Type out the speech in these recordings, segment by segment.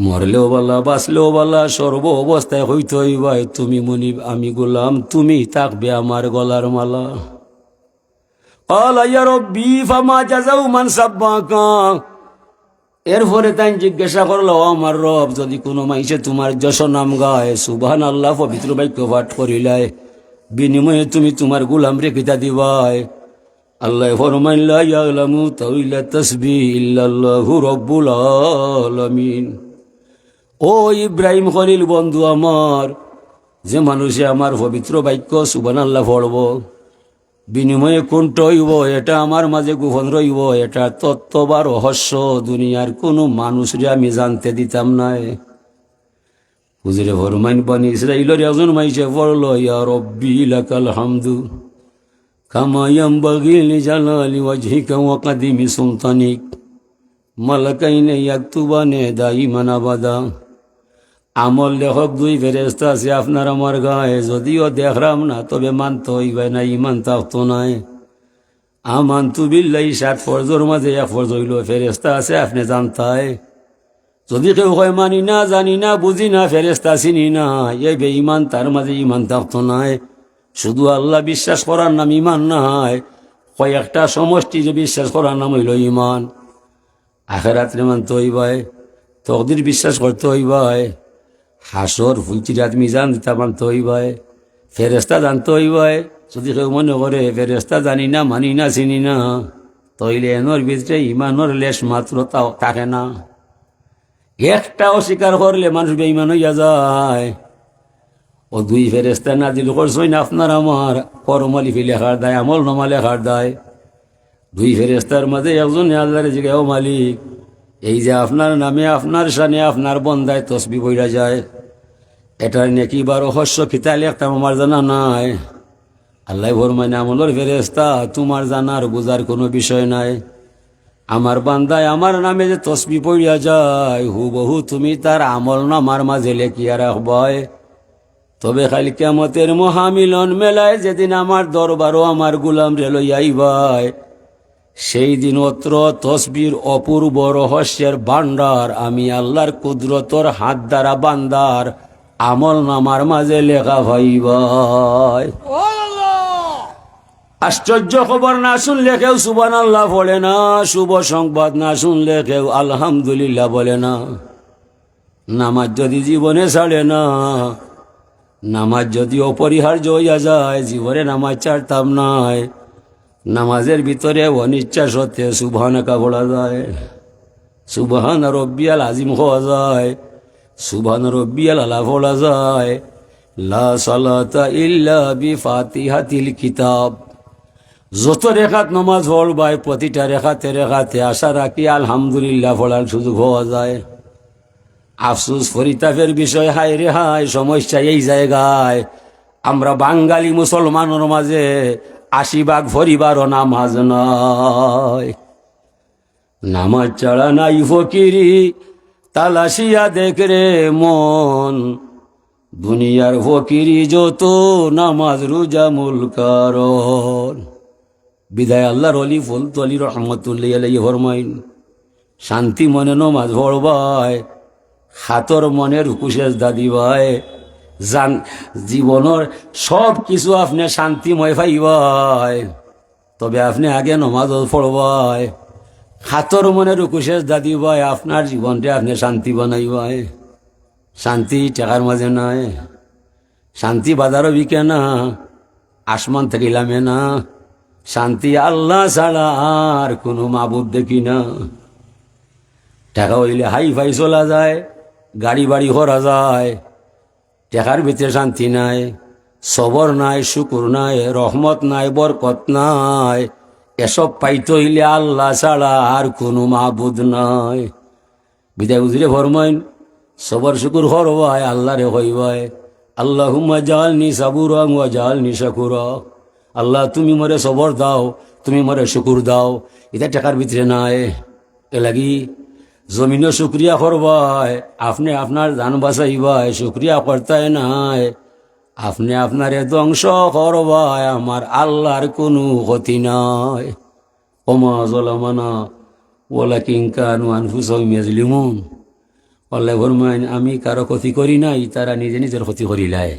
মরলেও বলা বাঁচলেও বলা সর্ব অবস্থায় হইতে হইবাই তুমি মুনিব আমি গোলাম, তুমি থাকবে আমার গলার মালা। এরপরে তাই জিজ্ঞাসা করলো, আমার রব, যদি কোনো মাইসে তোমার যশ নাম গায়, সুবহানাল্লাহ পবিত্র বাক্য পাঠ করিলায়, বিনিময়ে তুমি তোমার গোলাম রেখিতা দিবাই। আল্লাহ ফরমাইন, লা ইয়ালামু তাউইলা তাসবিহ ইল্লাল্লাহু রাব্বুল আলামিন। ও ইব্রাহিম খলিল বন্ধু আমার, যে মানুষে আমার পবিত্র বাক্য সুবহানাল্লাহ পড়ব, বিনিময়ে কোনটা হইব এটা আমার মাঝে গোপন রইব, এটা তত্ত্ব বা রহস্য দুনিয়ার কোনো মানুষরে আমি জানতে দিতাম নাই। হুজুরে ফরমাইন, বানি ইসরাইলের একজন মাইসে পড়ল, ইয়া রব্বি লাকাল হামদু কামা ইয়ামবাগি লিজালালি ওয়াজহিকা ওয়া কাদিমি সুলতানিক মালাকাইনে ইয়াকতুবানে দাইমান আবাদা। আমল লেখক দুই ফেরেশতা আছে আপনার আমার গায়ে, যদিও দেখলাম না তবে মানতে হইবে না, ইমান থাকতো নাই। আমানতু বিল্লাহি 7 ফরজের মাঝে এক ফরজ হইল ফেরেশতা আছে আপনি জানতাই। যদি কেউ হয় মানি না, জানি না, বুঝি না, ফেরেশতা চিনি না, এই বেঈমান, তার মাঝে ইমান থাকতো নাই। শুধু আল্লাহ বিশ্বাস করার নাম ইমান নাই, কয়েকটা সমষ্টি যে বিশ্বাস করার নাম হইল ইমান। আখেরাতে মানতে হইবাই, তকদির বিশ্বাস করতে হইবাই, হাসর ফুলচিরাত মিজান দিতা মানতে হইবাই, ফেরেশতা জানতে হইবাই। যদি কেউ মনে করে ফেরেশতা জানি না, মানি না, চিনি না, তইলে এনর ভিতরে ইমানর লেশ মাত্র তাও থাকে না। একটা অস্বীকার করলে মানুষ বেঈমান হইয়া যায়। ও দুই ফেরেশতা নাজিল করছই না আপনার আমার কর্মলিপি লেখার দায়, আমল নামা লেখার দায়। দুই ফেরেশতার মাঝে একজন আল্লাহর জিগায়, ও মালিক, এই যে আপনার নামে আপনার শানে আপনার বন্দায় তসবিহ পড়া যায়, এটার নেকি বা রহস্য খিতা লেখতাম আমার জানা নাই। আল্লাহ ফরমাইন, আমলের ফেরেশতা, তোমার জানার বুঝার কোনো বিষয় নাই। আমার বান্দায় আমার নামে যে তসবিহ পড়া যায়, হুবহু তুমি তার আমল নামার মাঝে লেখিয়া রাখবাই। তবে খালি কিয়ামতের মহামিলন মেলায় যেদিন আমার দরবারও আমার গুলাম রে লইয়া আইবাই, সেই দিন অত্র তসবির অপূর্ব রহস্যের ভান্ডার আমি আল্লাহর কুদরতর হাত দ্বারা বান্দার আমল নামার মাঝে লেখা ভাইবাই। আশ্চর্য খবর না শুনলে কেউ সুবহানাল্লাহ বলে না, শুভ সংবাদ না শুনলে কেউ আলহামদুলিল্লাহ বলে না। নামাজ যদি জীবনে ছাড়ে না, নামাজ যদি অপরিহার্য হইয়া যায়, জীবনে নামাজ ছাড়তাম নাই। নামাজের ভিতরে অনিচ্ছা সত্ত্বে সুবহানাকা বলা যায়, সুবহান রব্বিয়াল আজিম হওয়া যায়, সুবহান রব্বিয়াল আলা বলা যায়। লা সালাতা ইল্লা বিফাতিহাতিল কিতাব। যত রেখাত নামাজ পড়বাই প্রতিটা রেখাতে রেখাতে আশা রাখি আলহামদুলিল্লাহ পড়ার সুযোগ হওয়া যায়। আফসুস পরিতাপের বিষয়, হায় রে হায়, সমস্যা এই জায়গায় আমরা বাঙালি মুসলমানের মাঝে 80 ভাগ পরিবারও নামাজ নয়। নামাজ ছাড়া নাই ফকিরি, তালাশিয়া দেখ রে মন, দুনিয়ার ফকিরি যত নামাজ রোজা মূল কারণ। বিদায় আল্লাহর অলি ফলতু আলী রহমতুল্লাহ আলাইহি ফরমাইন, শান্তি মনে নমাজ পড়বায়, হাতর মনের রুকুশেষ দাদি ভাই, জান জীবনের সব কিছু আপনি শান্তিময় পাইবাই, তবে আপনি আগে নমাজ পড়বাই, হাতর মনের রুকুশেষ দাদি ভাই, আপনার জীবনটা আপনি শান্তি বানাইবাই। শান্তি টাকার মাঝে নাই, শান্তি বাজারও বিকে না, আসমান থেকে লামে না, শান্তি আল্লাহ ছাড়া আর কোনো মাবুদ দেখি না। টাকা হইলে হাই ফাই চলা যায়, গাড়ি বাড়ি করা যায়, টাকার ভিতরে শান্তি নাই, সবর নাই, শুকুর নাই, রহমত নাই, বরকত নাই। এসব পাইতে হইলে আল্লাহ ছাড়া আর কোনো মাবুদ নাই। বিদায় বুঝলে ফরমাইন, সবর শুকুর করবাই, আল্লাহ রে হইবাই, আল্লাহুম্মা জাআলনি সাবুরা ওয়া জাআলনি শাকুরা। আল্লাহ তুমি মরে সবর দাও, তুমি মরে শুকুর দাও। এটা টাকার ভিতরে নাই। এ লাগি জমিনও শুক্রিয়া করবাই, আপনি আপনার জান বাঁচাইবাই, শুক্রিয়া করতাই নাই, আপনি আপনারে ধ্বংস করবাই, আমার আল্লাহর কোনো ক্ষতি নাই। ওমা যালামানা ওয়ালাকিন কানু আনফুসাহুম ইয়াজলিমুন। আল্লাহ ফরমাইন আমি কারো ক্ষতি করি নাই, তারা নিজে নিজের ক্ষতি করিলায়।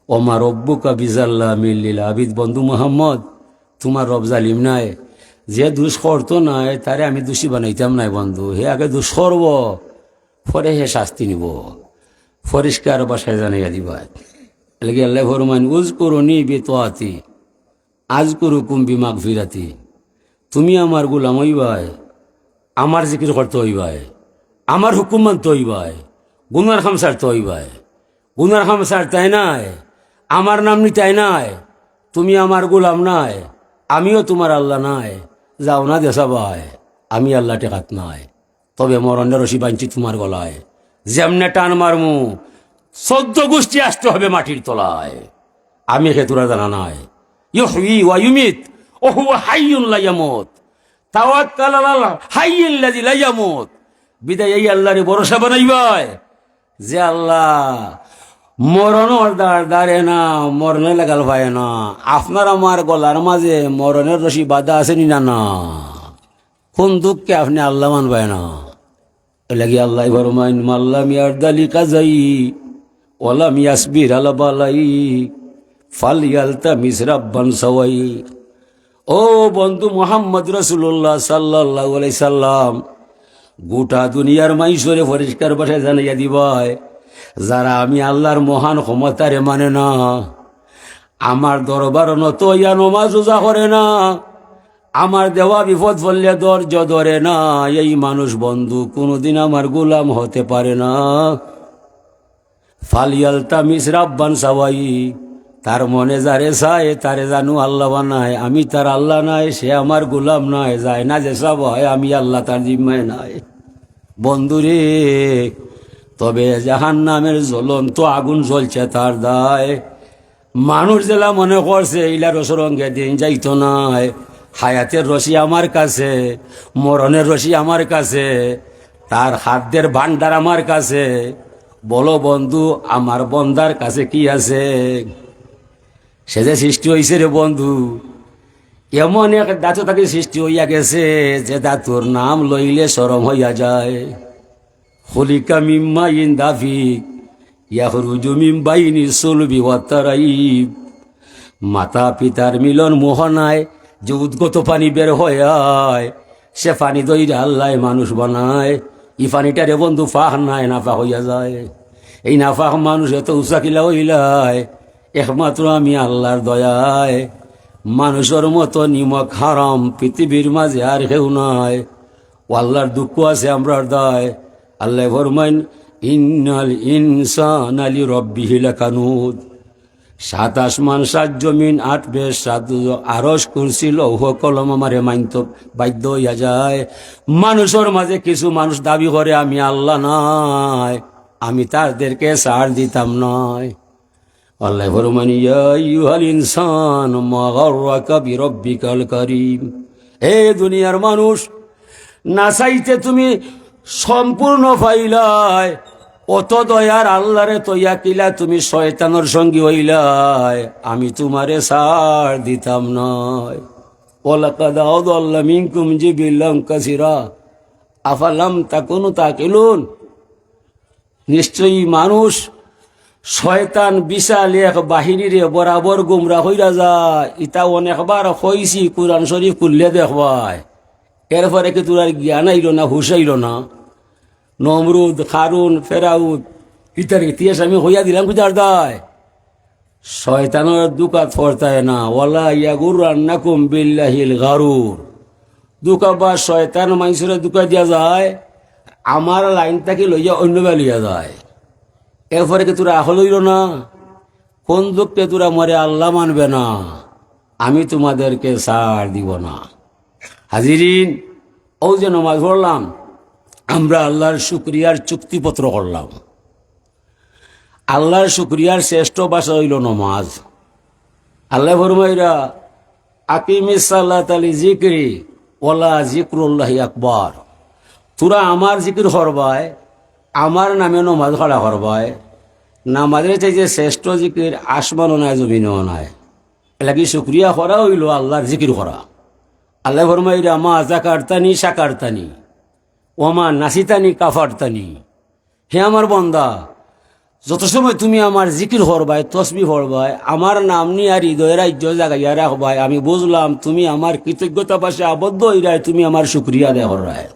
ওমা রব্বুকা বিজাল্লা মিল্লিল আবিদ, বন্ধু মোহাম্মদ তোমার রব জালিম নাই, যে দুষ করতো নাই তারে আমি দোষী বানাইতাম নাই বন্ধু, হে আগে দুষ করব পরে হে শাস্তি নিব, পরিষ্কার বাসায় জানাইয়া দিবা। এলাকি আল্লাহ ফরমাইন উজ করুনি বেতোয়াতি আজ করু কুম্বি মাগ ফিরাতি, তুমি আমার গুলাম হইবাই, আমার জিকির করতে হইবাই, আমার হুকুম মানতে হইবাই, গুনার খাম সারতে হইবাই। গুনার খাম সারতাই নাই, আমার নাম নিতাই নাই, তুমি আমার গুলাম নাই, আমিও তোমার আল্লাহ নাই, যাও না দেশা ভাই, আমি আল্লাহ টেকাত নাই, তবে মরণের রশি বাঞ্চি তোমার গলায়, যেমনে টান মারমু 14 গোষ্ঠী আসতে হবে মাটির তলায়, আমি খেতুরা জানা নাই। ইউহয়ি ওয়া ইউমিত ওয়া হুয়া হাইয়ুন লা ইয়ামুত, তাওয়াক্কাল আলাল হাইয়িল্লাযী লা ইয়ামুত। বিদায় এই আল্লাহরে ভরসা বানাইবাই যে আল্লাহ মরণের দাঁড়ে না, মরণে লাগাল ভাই না। আপনার আমার গলার মাঝে মরণের রশি বাধা আছে নি? না, কোন দুঃখকে আপনি আল্লাহ মানবাই না। এলাকি আল্লাহ ফরমাইন মাল্লাম ইয়ারদালি কাজাই ওয়ালাম ইয়াসবির আলা বালাই ফালিয়ালতা মিসরাব্বান সাওয়াই। ও বন্ধু মোহাম্মদ রাসূলুল্লাহ সাল্লাল্লাহু আলাইহি সাল্লাম, গোটা দুনিয়ার মাইশরে পরিষ্কার ভাষায় জানাইয়া দিবাই, যারা আমি আল্লাহর মহান ক্ষমতারে মানে না, আমার দরবার নত ইয়া নমাজ রোজা করে না, আমার দেওয়া বিপদ বললে ধৈর্য ধরে না, এই মানুষ বন্ধু কোনোদিন আমার গোলাম হতে পারে না। ফালিয়ালতা মিসরাব্বান সাওয়াই, তার মনে যারে চায় তারে জানু আল্লাহ বানায়, আমি তার আল্লাহ নাই, সে আমার গোলাম নাই, যায় না যে সব হয় আমি আল্লাহ তার জিম্মায় নাই। বন্ধুরে, তবে জাহান্নামের জ্বলন্ত আগুন জ্বলছে তার দায়। মানুষ জেলা মনে করছে ইলার রসরঙ্গে দিন যাইতো নাই, হায়াতের রশি আমার কাছে, মরণের রশি আমার কাছে, তার খাদ্যের ভান্ডার আমার কাছে। বলো বন্ধু, আমার বন্দার কাছে কি আছে? সে যে সৃষ্টি হয়েছে রে বন্ধু, এমন এক দাঁত তাকে সৃষ্টি হইয়া গেছে যে দাঁতুর নাম লইলে শরম হইয়া যায়। খলিকা মিম্মা ইন দাফিক ইয়াখরুজু মিন বাইনি সুলবি ওয়াত তারাইব। মাতা পিতার মিলন মোহনায় যে উদ্গত পানি বের হয়, সে পানি দইরা আল্লাহ মানুষ বানায়। ই পানিটারে বন্ধু ফাহ নাই, নাফা হইয়া যায়। এই নাফাহ মানুষ এত উচাকিলা হইলায় একমাত্র আমি আল্লাহর দয়ায়। মানুষের মতো নিমক হারাম পৃথিবীর মাঝে আর কেউ নাই। ও আল্লাহর দুঃখ আছে আমরার দায়। আল্লাহ ফরমাইন ইন্নাল ইনসান আলি রব্বিহি লাকানুদ। 7 আসমান 7 জমিন 8 বেশ 7 আরশ কুরসি লৌহ কলম আমারে মানতে বাধ্য হইয়া যায়। মানুষের মাঝে কিছু মানুষ দাবি করে আমি আল্লাহ নাই, আমি তাদেরকে ছাড় দিতাম নয়। আল্লাহ ফরমান ইয়া আইয়ুহাল ইনসান মা গাররাকা বিরব্বিকাল কারীম। হে দুনিয়ার মানুষ, না চাইতে তুমি সম্পূর্ণ পাইলাই, অত দয়ার আল্লাহরে তৈয়া কিলা তুমি শয়তানের সঙ্গী হইলাই, আমি তোমারে ছাড় দিতাম নয়। ওয়ালাকাদ আদাল্লা মিনকুম জিবিল্লাম কাসীরা আফালাম তাকুনু তাকিলুন। নিশ্চয়ই মানুষ শয়তান বিশাল এক বাহিনীরে বরাবর গুমরা হইরা যায়। ইটা অনেকবার হইছি, কুরআন শরীফ খুললে দেখবাই। এরপরে কি তোর আর জ্ঞান আইল না, হুশ আইল না? নমরুদ, খারুন, ফেরাউদ ইতার ইতিহাস আমি হইয়া দিলাম কি দায়। শয়তানের দুকাত ফরতায় না। ওয়ালা ইয়াগুররান্নাকুম বিল্লাহিল গারুর। দুকা বা শয়তান মানুষের দুকা দিয়া যায়, আমার লাইনটাকে লইয়া অন্য লইয়া যায়। এরপরে কি তোরা আহল হইল না? কোন দুঃখে তোরা মরে আল্লাহ মানবে না, আমি তোমাদেরকে ছাড় দিব না। হাজিরিন, ও যে নমাজ পড়লাম, আমরা আল্লাহর শুকরিয়ার চুক্তিপত্র করলাম। আল্লাহর শুকরিয়ার শ্রেষ্ঠ ভাষা হইল নমাজ। আল্লাহ ফরমাইরা আকিমিস সালাতা লিযিকরি ওয়ালা যিকরুল্লাহি আকবার। তোরা আমার জিকির করবাই, আমার নামে নমাজ খাড়া করবাই। নামাজের চাই যে শ্রেষ্ঠ জিকির আসমানও নাই জমিনও নাই। এলাকি শুক্রিয়া করা হইল আল্লাহর জিকির করা। আল্লাহ ফরমাইরা মা জাকারতানি শাকারতানি ওমা নাসিতানি কাফারতানি। হে আমার বন্দা, যত সময় তুমি আমার জিকির হরবাই, তসবি হরবাই, আমার নাম নিয়ে আর হৃদয়ের রাজ্য জাগাইয়া রাখবাই, আমি বুঝলাম তুমি আমার কৃতজ্ঞতা পাশে আবদ্ধ হইরায়, তুমি আমার শুক্রিয়া দেহ রায়।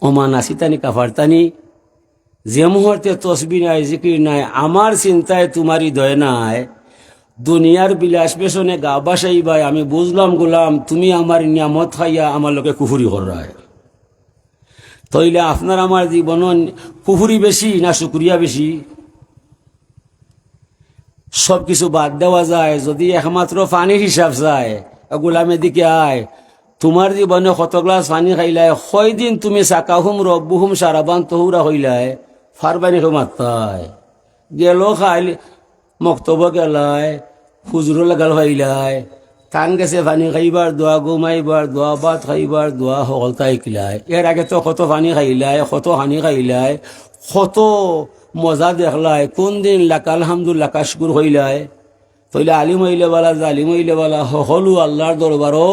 ওমা নাসিতানি কাফারতানি, যে মুহূর্তে তসবি নাই, জিকির নাই, আমার চিন্তায় তোমার হৃদয় নাই, দুনিয়ার বিলাস পেছনে গা বাসাইবাই, আমি বুঝলাম গোলাম তুমি আমার নিয়ামত খাইয়া আমার লোকে কুফুরি হরায়। তইলে আপনার আমার জীবন কুফুরি বেশি না শুক্রিয়া বেশি? সব কিছু বাদ দেওয়া যায় যদি একমাত্র পানির হিসাব যায়। গোলামের দিকে আয়, তোমার জীবনে কত গ্লাস পানি খাইলায়, কয়দিন তুমি সাকাহুম রব্বুহুম সারাবান তহুরা হইলায়, ফারবানি মাত্তায় গেল খাইল, মক্তব্য গেলায়, খুজরো লাগাল হইলায়, টান গেছে পানি খাইবার দোয়া, ঘুমাইবার দোয়া, ভাত খাইবার দোয়া, সকল তাই কিলায়। এর আগে তো কত পানি খাইলায়, কত হানি খাইলায়, কত মজা দেখলায়, কোন দিন লাকা আলহামদুল্লাহ কাশকুর হইলায়। তইলে আলিম হইলে বালা, জালিম হইলে বালা, সকলো আল্লাহর দরবারও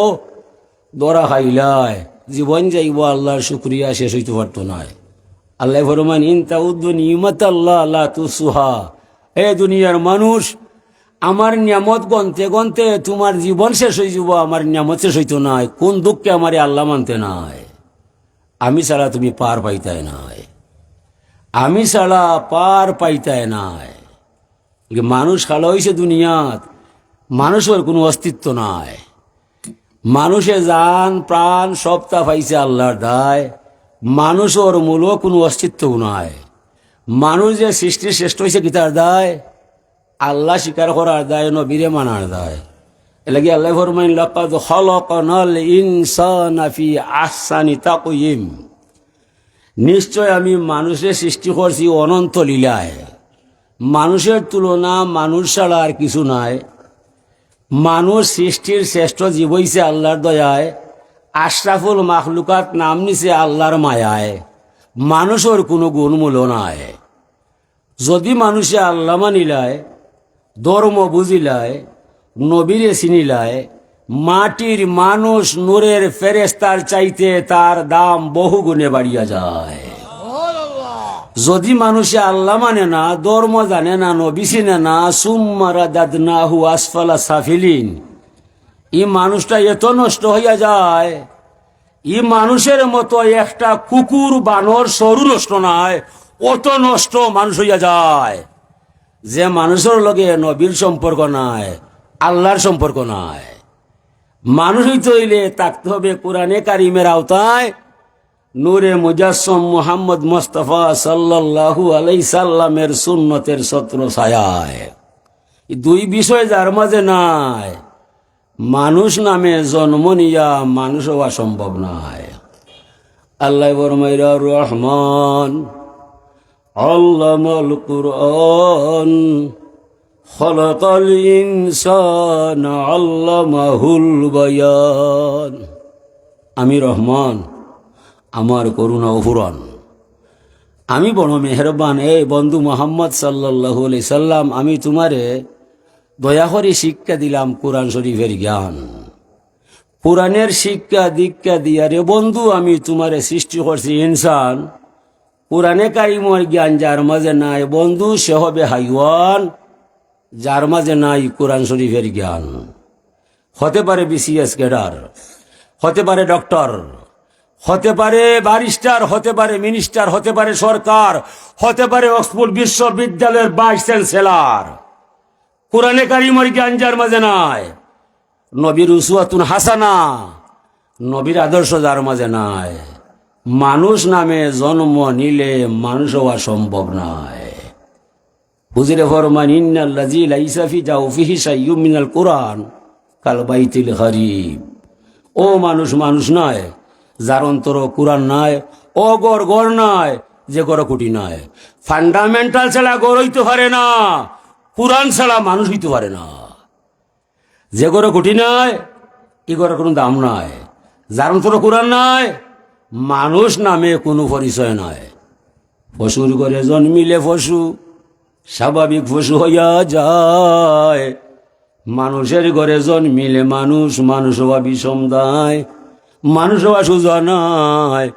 দরা খাইলায়, জীবন যাইব আল্লাহর শুক্রিয়া শেষ হইতে পারত নাই। আল্লাহ ফরমান ইন তাউদ্দু নিমাতাল্লাহ লা তুসুহা, হে দুনিয়ার মানুষ, আমার নিয়ামত গনতে গনতে তোমার জীবন শেষ হয়ে যাব, আমার নিয়ামত শেষ হইতো নাই। কোন দুঃখে আমার আল্লাহ মানতে নাই, আমি ছাড়া তুমি পার পাইতাই নাই, আমি ছাড়া পার পাইতাই নাই। মানুষ খালা হয়েছে দুনিয়াত, মানুষের কোনো অস্তিত্ব নাই, মানুষে জান প্রাণ সবটা পাইছে আল্লাহর দায়, মানুষের মূল কোনো অস্তিত্ব নাই। মানুষ যে সৃষ্টির শ্রেষ্ঠ হয়েছে গীতার দায়, আল্লাহ স্বীকার করার দায়, নবীরে মানার দায়। এলাকি আল্লাহ ফরমাইন লাকাদ খালাকানাল ইনসানা ফি আহসানি তাকওয়িম, নিশ্চয় আমি মানুষের সৃষ্টি করছি অনন্ত লীলায়, মানুষের তুলনা মানুষ ছাড়া আর কিছু নাই। মানুষ সৃষ্টির শ্রেষ্ঠ জীব হইছে আল্লাহর দয়ায়, আশরাফুল মাখলুকাত নাম নিছে আল্লাহর মায়ায়, মানুষের কোনো গুণমূল্য নাই। যদি মানুষে আল্লাহ মানিলায়, ধর্ম বুঝিলায়, নবীরে চিনিলায়, মাটির মানুষ নূরের ফেরেস্তার চাইতে তার দাম বহু গুণে বাড়িয়া যায়। যদি মানুষে আল্লাহ মানে না, ধর্ম জানে না, নবী চিনে না, সুম্মা রাদাদনাহু আসফালা সাফিলিন, এই মানুষটা এত নষ্ট হইয়া যায়, এই মানুষের মতো একটা কুকুর বানর সরু নষ্ট নাই, অত নষ্ট মানুষ হইয়া যায়। যে মানুষের লগে নবীর সম্পর্ক নাই, আল্লাহর সম্পর্ক নাই। মানুষ হইতে হইলে থাকতে হবে কোরআনে কারিমের আওতায়, নূরে মুজাসসম মুহাম্মদ মুস্তাফা সাল্লাল্লাহু আলাইহি সাল্লামের সুন্নতের ছত্র ছায়ায়। এই দুই বিষয় যার মাঝে নাই, মানুষ নামে জন্ম নিয়া মানুষ হওয়া সম্ভব নাই। আল্লাহ ফরমাইরা রহমান আল্লামাল কুরআন খলাকাল ইনসানা আল্লামাহুল বায়ান, আমি রহমান, আমার করুণা অফুরান, আমি বড় মেহরবান। এই বন্ধু মোহাম্মদ সাল্লাল্লাহু আলাইহি সাল্লাম, আমি তোমারে দয়া করে শিক্ষা দিলাম কোরআন শরীফের জ্ঞান, কোরআনের শিক্ষা দীক্ষা দিয়া রে বন্ধু আমি তোমারে সৃষ্টি করছি ইনসান। কোরআনে কারিমের জ্ঞান যার মাঝে নাই বন্ধু, সে হবে হাইওয়ান, যার মাঝে নাই কোরআন শরীফের জ্ঞান। হতে পারে বিসিএস ক্যাডার, হতে পারে ডক্টর, হতে পারে ব্যারিস্টার, হতে পারে মিনিস্টার, হতে পারে সরকার, হতে পারে অক্সফোর্ড বিশ্ববিদ্যালয়ের ভাইস চ্যান্সেলর, কোরআনে কারিমের জ্ঞান যার মাঝে নাই, নবীর উসওয়াতুন হাসানা, নবীর আদর্শ যার মাঝে নাই, মানুষ নামে জন্ম নিলে মানুষ হওয়া সম্ভব নয়। হুজুরে ফরমান ইন্নাল্লাযী লাইসা ফি জাওফিহি শাইয়্যুম মিনাল কুরআন কাল বাইতিল গরীব, ও মানুষ মানুষ নয় যার অন্তর কুরআন নাই, ও গড় গড় নয় যে গড় কুটি নয়। ফান্ডামেন্টাল ছাড়া গড় হইতে পারে না, কুরআন ছাড়া মানুষ হইতে পারে না। যে গড় কুটি নয় এ গড়ের কোনো দাম নাই, যার অন্তর কুরআন নাই, মানুষ নামে কোনো পরিচয় নয়। পশুর ঘরে জন্মিলে পশু স্বাভাবিক পশু হইয়া যায়, মানুষের ঘরে জন্মিলে মানুষ, মানুষ হওয়া বিষম দায়, মানুষ হওয়া সোজা নয়।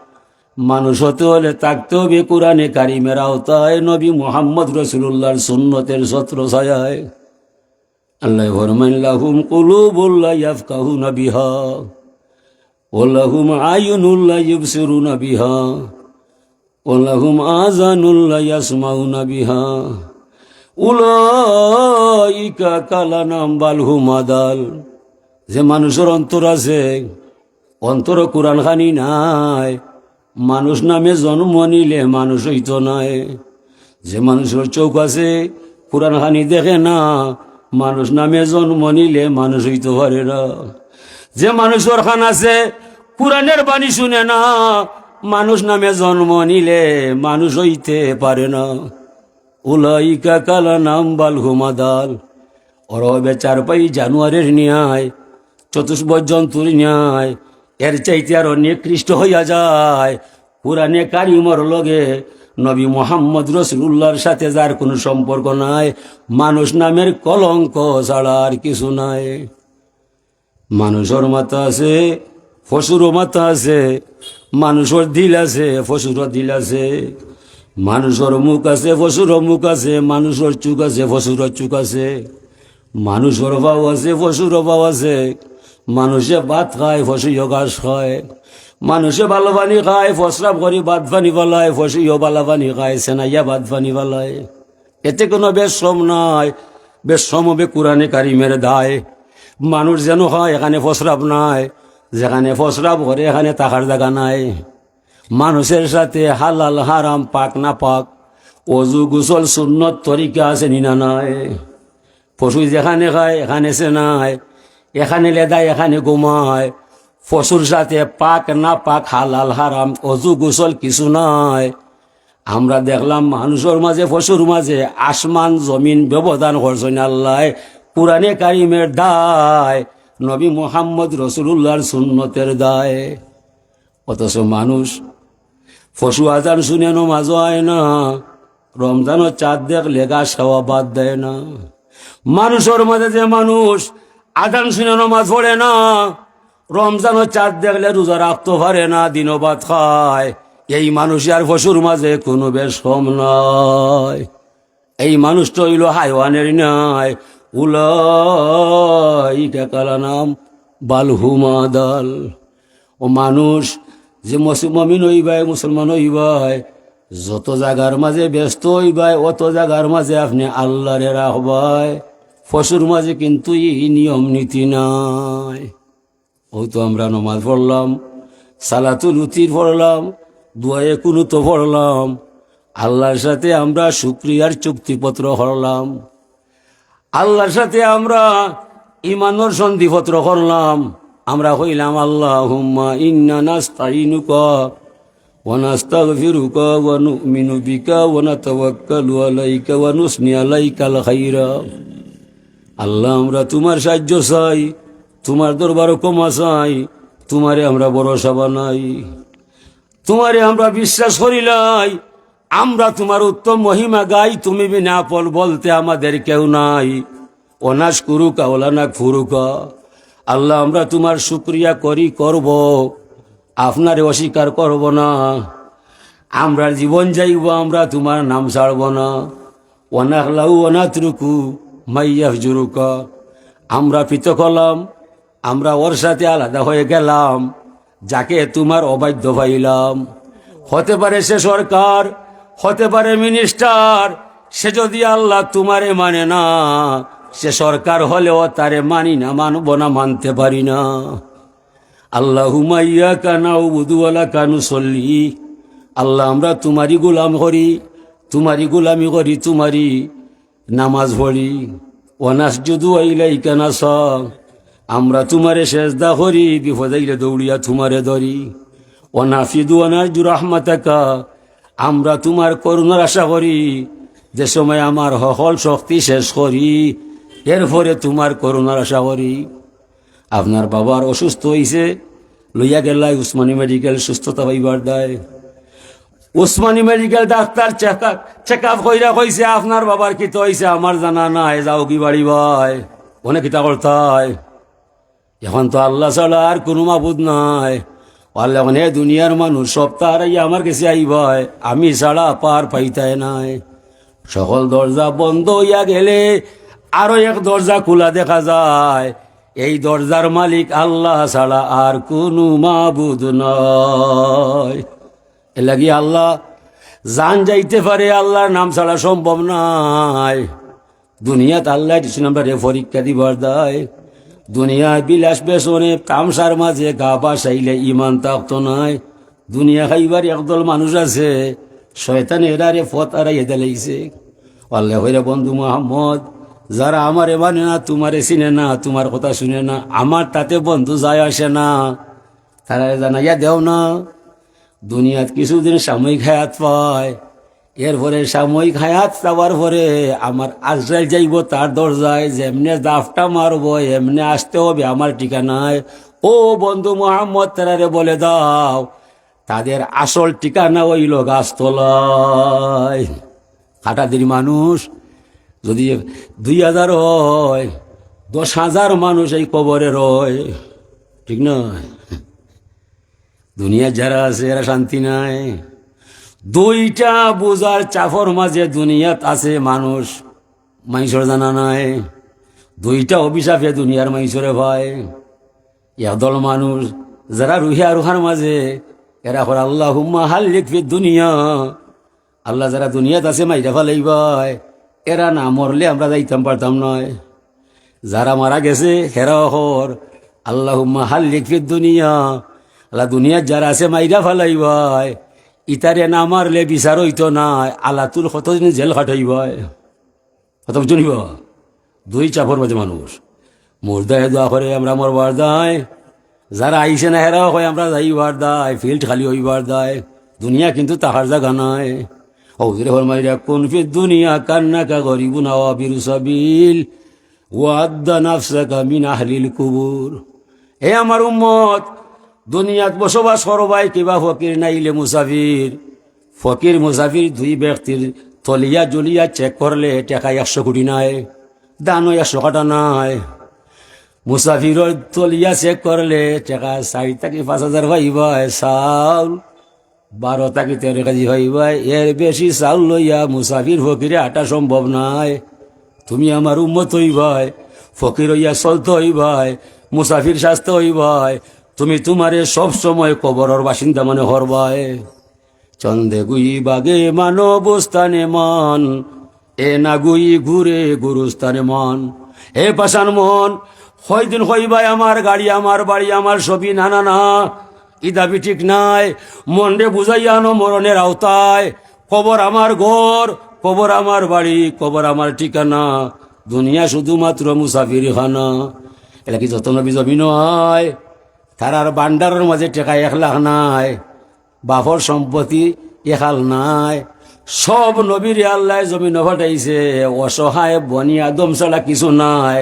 মানুষ হতে হলে থাকতে হবে কোরআনে কারিমের আওতায়, নবী মুহাম্মদ রাসূলুল্লাহর সুন্নতের ছত্র ছায়ায়। আল্লাহ ফরমান লাহুম কুলুবুন লা ইয়াফকাহুনা বিহা ওয়া লাহুম আয়ুনুন লা ইবসিরুনা বিহা ওয়া লাহুম আযানুন লা ইয়াসমাউনা বিহা উলাইকা কালানাম বাল হুম আদাল। যে মানুষের অন্তর আছে, অন্তর কোরআন খানি নাই, মানুষ নামে জন্ম নিলে মানুষ হইত নাই। যে মানুষের চোখ আছে, কোরআন খানি দেখে না, মানুষ নামে জন্ম নিলে মানুষ হইতে পারে না। যে মানুষের খান আছে, কোরআনের বাণী শুনে না, মানুষ নামে জন্ম নিলে মানুষ হইতে পারে না। উলাইকা কালানাম বাল হুম আদাল। ওরা হবে চারপাই জানুয়ারের ন্যায়, চতুষ্পদ জন্তুর ন্যায়, এর চাইতে আরো নিকৃষ্ট হইয়া যায় কোরআনে কারিমর লগে নবী মুহাম্মদ রাসূলুল্লাহর সাথে যার কোনো সম্পর্ক নাই, মানুষ নামের কলঙ্ক ছাড়া আর কিছু নাই। মানুষের মাথা আছে, পশুরও মাথা আছে, মানুষের দিল আছে, পশুরও দিল আছে। মানুষের মুখ আছে, পশুরও মুখ আছে, মানুষের চোখ আছে, পশুরও চোখ আছে। মানুষের পাও আছে, পশুরও পাও আছে। মানুষে ভাত খায়, পশুও ঘাস খায়। মানুষে ভালো পানি খায়, প্রস্রাব করি ভাত পানি পালায়, পশুও ভালো পানি খায়, সেনাইয়া ভাত পানি পালায়। এতে কোনো বেশ্রম নাই, বেশ্রম হবে কোরআনে কারিমের দায়। মানুষ যেন হয় এখানে প্রস্রাব নাই, যেখানে প্রস্রাব করে এখানে থাকার জায়গা নাই। মানুষের সাথে হালাল হারাম পাক না পাক, অজু গোসল সুন্নত তরিকা আছে নিনা নাই। পশু যেখানে খায় এখানে সে নাই, এখানে লেদায় এখানে ঘুমায়। পশুর সাথে পাক না পাক হালাল হারাম অজু গোসল কিছু নাই। আমরা দেখলাম মানুষের মাঝে পশুর মাঝে আসমান জমিন ব্যবধান করছেন আল্লাহ কোরআনে কারিমের দায়, নবী মুহাম্মদ রাসূলুল্লাহর সুন্নতের দায়। অথচ মানুষ পশু আজান শুনে নমাজ হয় না, রমজানের চাঁদ দেখলে ঘাস খাওয়া বাদ দেয় না। মানুষের মাঝে যে মানুষ আজান শুনে নমাজ পড়ে না, রমজানের চাঁদ দেখলে রোজা রাখতে পারে না, দিনও ভাত খায়, এই মানুষ আর পশুর মাঝে কোনো বেশ কম নয়। এই মানুষটা হইল হাইওয়ানের নাই। উলাইকা কালানাম বাল হুম আদাল। ও মানুষ যে মুমিন হইবাই, মুসলমান হইবাই, যত জায়গার মাঝে ব্যস্ত হইবাই, অত জায়গার মাঝে আপনি আল্লাহরে রাখবাই। পশুর মাঝে কিন্তু এই নিয়ম নীতি নাই। ও তো আমরা নমাজ পড়লাম, সালাতুল উতির পড়লাম, দুয়ায়ে কুনুত পড়লাম, আল্লাহর সাথে আমরা শুকরিয়ার চুক্তিপত্র করলাম, আল্লাহর সাথে আমরা ইমানের সন্ধিপত্র করলাম। আমরা কইলাম আল্লাহুম্মা ইন্না নাস্তাইনুকা ওয়া নাস্তাগফিরুকা ওয়া নু'মিনু বিকা ওয়া নাতাওয়াক্কালু আলাইকা ওয়া নুসনি আলাইকাল খাইরা। আল্লাহ আমরা তোমার সাহায্য চাই, তোমার দরবারও ক্ষমা চাই, তোমারে আমরা ভরসা বানাই, তোমারে আমরা বিশ্বাস করিলাই, আমরা তোমার উত্তম মহিমা গাই, তুমি বিনা পল বলতে আমাদের কেউ নাই। অনাশ কুরুকা ওলানা ফুরুকা। আল্লাহ আমরা তোমার শুকরিয়া করি, করব, আপনারে অস্বীকার করব না। আমরা জীবন যাইব, আমরা তোমার নাম ছাড়ব না। ওয়ানাখলাউ ওয়ানাতরুকু মাইয়াফজুরুকা। আমরা পৃথক হলাম, আমরা ওর সাথে আলাদা হয়ে গেলাম, যাকে তোমার অবাধ্য পাইলাম। হতে পারে সে সরকার, হতে পারে মিনিস্টার, সে যদি আল্লাহ তোমারে মানে না, সে সরকার হলেও তারে মানি না, মানব না, মানতে পারি না। আল্লাহুম্মা ইয়্যাকা না'বুদু ওয়া লাকা নুসাল্লি। আল্লাহ আমরা তোমারই গোলাম করি, তোমারই গোলামি করি, তোমারই নামাজ পড়ি। ওয়া নাসজুদু ইলাইকা নাসা। আমরা তোমারে সেজদা করি, বিপদ আইলে দৌড়িয়া তোমারে ধরি। ওয়া নাফিদু ওয়া নারজু রাহমাতাকা। আমরা তোমার করুণার আশা করি, যে সময় আমার সকল শক্তি শেষ করি, এরপরে তোমার করুণার আশা করি। আপনার বাবার অসুস্থ হয়েছে, লইয়া গেলাই উসমানী মেডিকেল, সুস্থতা পাইবার দায়। Osmani medical doctor check up কইরা কইছে আপনার বাবার কি তো হয়েছে আমার জানা নাই, যাও কি বাড়ি ভাই, অনেক কিতা করতে হয়। এখন তো আল্লাহ ছাড়া আর কোনো মাবুদ নাই। আল্লাহ হে দুনিয়ার মানুষ সব তারাই আমার কাছে আইবায়, আমি ছাড়া পার পাইতায় নাই। সকল দরজা বন্ধ হইয়া গেলে আরো এক দরজা খোলা দেখা যায়, এই দরজার মালিক আল্লাহ ছাড়া আর কোনো মাবুদ নয়। এ লাগি আল্লাহ জান যাইতে পারে, আল্লাহর নাম ছাড়া সম্ভব নাই। দুনিয়াত আল্লাহ কিছু আমরা পরীক্ষা দিবার দেয়। দুনিয়ায় বিলাস বেসনে তামসার মাঝে গা বাসাইলে ইমান থাকতো নাই। দুনিয়া খাইবার একদল মানুষ আছে, শয়তান এরারে ফত আড়াইয়ে দিলাইছে। আল্লাহ হইরে বন্ধু মোহাম্মদ, যারা আমারে মানে না, তোমারে চিনে না, তোমার কথা শুনে না, আমার তাতে বন্ধু যায় আসে না, তারা জানাইয়া দেও না। দুনিয়াত কিছুদিন সাময়িক হায়াত পায়, এরপরে সাময়িক হায়াত পাওয়ার পরে আমার আজরাইল যাইব তার দরজায়, যেমনে দাফটা মারবো এমনি আসতে হবে আমার ঠিকানায়। ও বন্ধু মোহাম্মদ, তারারে বলে দাও তাদের আসল ঠিকানা হইল গাছতলায়। হাটাদির মানুষ যদি 2000 হয়, 10,000 মানুষ এই কবরে রয়, ঠিক নয়? দুনিয়ার যারা আছে এরা শান্তি নাই। দুইটা বোঝার চাপর মাঝে দুনিয়াত আছে মানুষ, মানুষের জানা নাই। দুইটা অভিশাপে দুনিয়ার মানুষরে ভাই। একদল মানুষ যারা রুহিয়া রুহার মাঝে, এরা করে আল্লাহুম্মা হাল্লিক ফিদ দুনিয়া, আল্লাহ যারা দুনিয়াত আছে মাইরা ফালাইবাই, এরা না মরলে আমরা যাইতাম পারতাম নয়। যারা মারা গেছে হেরা হর আল্লাহুম্মা হাল্লিক ফিদ দুনিয়া, আল্লাহ দুনিয়াত যারা আছে মাইরা ফালাইবাই, ইতারে না মারলে বিচার হইতো নাই, আল্লাতুল কতদিন জেল খাটাইবাই, কত জনিব। দুই চাপর মাঝে মানুষ মুর্দায় দোয়া করে আমরা মরবার দায়, যারা আইসে না হেরাও হয় আমরা যাইবার দায়, ফিল্ড খালি হইবার দায়। দুনিয়া কিন্তু তাহার জায়গা নাই। হৌজরে ফরমাইরা কোন ফি দুনিয়া কান্নাকা গরিবুন আওয়াবির সাবিল ওয়াদ্দা নাফসাকা মিন আহলিল কুবুর। হে আমার উম্মত, দুনিয়াত বসবাস করবাই কিবা ফকির নাইলে মুসাফির। ফকির মুসাফির দুই ব্যক্তির তলিয়া জলিয়া চেক করলে টাকা 100 কোটি নাই, দানও 100 কাটা নাই। মুসাফিরের তলিয়া চেক করলে টাকা 4 থেকে 5,000 ভাইবাই, চাউল 12 থেকে 13 কেজি ভাইবাই। এর বেশি চাউল লইয়া মুসাফির ফকিরে আটা সম্ভব নাই। তুমি আমার উম্মত হইবাই, ফকির হইয়া চলতে হইবাই, মুসাফির স্বাস্থ্য হইবাই। তুমি তোমারে সব সময় কবরের বাসিন্দা মনে হরবাই। চন্দে গুই বাগে মানব স্থানে মান, এ না গুই ঘুরে গুরুস্থানে মান। হে পাশান মন, কয়দিন হইবাই আমার গাড়ি আমার বাড়ি আমার সবই নানা না, ইদাবি ঠিক নাই। মন রে বুঝাইয়া আনো মরণের আওতায়, কবর আমার ঘর, কবর আমার বাড়ি, কবর আমার ঠিকানা। দুনিয়া শুধুমাত্র মুসাফির খানা। এটা কি যত নবী জমিন হয়, তারার বান্ডারের মাঝে টেকা 1 লাখ নাই, বাপর সম্পত্তি 1 নাই। সব নবীর আল্লাহ জমিন ফাটাইছে, অসহায় বনি আদম ছাড়া কিছু নাই।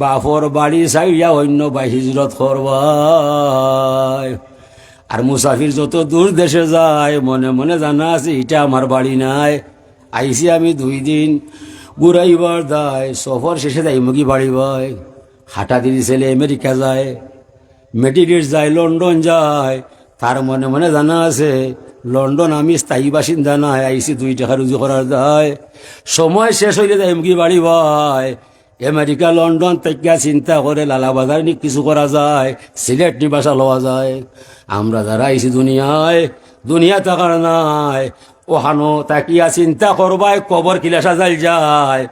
বাপর বাড়ি চাইয়া অন্য বা হিজরত করবাই। আর মুসাফির যত দূর দেশে যায় মনে মনে জানা আছে এটা আমার বাড়ি নাই, আইসি আমি 2 দিন ঘুরাইবার দায়, সফর শেষে যাই মুগি বাড়ি ভাই। হাটাদির ছেলে আমেরিকা যায়, মেডিকেট যায়, লন্ডন যায়, তার মনে মনে জানা আছে লন্ডন আমি স্থায়ী বাসিন্দা নাই, আইসি 2 টাকা রুজু করার দায়। সময় শেষ হইলে যাই মুগি বাড়ি ভাই। আমেরিকা লন্ডন থেকে চিন্তা করে লালাবাজার নি কিছু করা যায়, সিলেট নি বাসা লওয়া যায়। আমরা যারা আইসি দুনিয়ায়, দুনিয়া থাকার নাই, ওহানো তাকিয়া চিন্তা করবাই কবর কিলা সাজাইল যায়,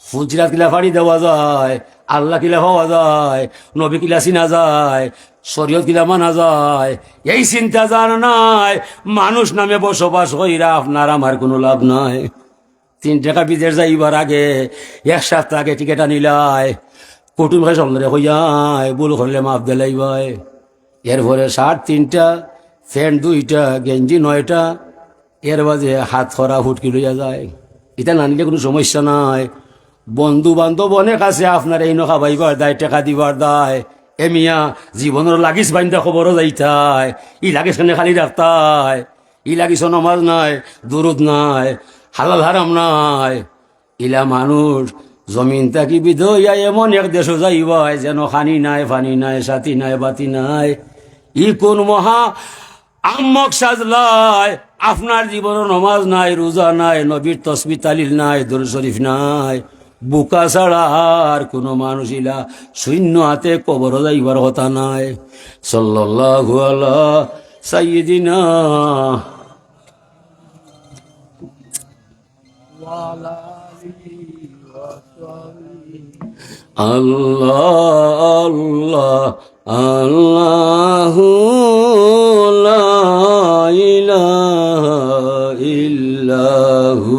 ফুজরাত কিলা ফাড়ি দেওয়া যায়, আল্লাহ কিলা হওয়া যায়, নবী কিলা চিনা যায়, শরীয়ত কিলা মানা যায়। এই চিন্তা জান নাই, মানুষ নামে বসবাস কইরা আপনার আমার কোনো লাভ নাই। 3 টাকা বিদেশ যাইবার আগে 1 সপ্তাহ আগে টিকেট আনিলাই, কুটুম ভাই সন্ধ্যে হইয়ায়, ভুল করলে মাফ দিলাইবাই। এরপরে শার্ট 3টা, প্যান্ট 2টা, গেঞ্জি 9টা, এর বাজে হাত খরা ফুটকি লইয়া যায়। এটা না নিলে কোনো সমস্যা নাই। বন্ধু বান্ধব অনেক আছে আপনার এই নখা ভাইবার দায়, টাকা দিবার দায়। এমিয়া জীবনের লাগিস বাইন্দা খবরও যাইতায়, ই লাগিস খানে খালি রাখতায়, ই লাগিস নমাজ নাই, দুরুদ নাই, হালাল হারাম নাই। ইলা মানুষ জমিন তাকি বিধইয়া এমন এক দেশ যাইবাই যেন খানি নাই, ফানি নাই, সাথী নাই, বাতি নাই। ই কোন মহা আম্মক সাজলায় আপনার জীবনে নমাজ নাই, রোজা নাই, নবীর তসবিহ তালিল নাই, দরুদ শরীফ নাই, বুকা ছাড়া আর কোনো মানুষ ইলা শূন্য হাতে কবর যাইবার কথা নাই। সাল্লাল্লাহু আলা সাইয়্যিদিনা আল্লাহ আল্লাহ আল্লাহু লা ইলাহা ইল্লাহু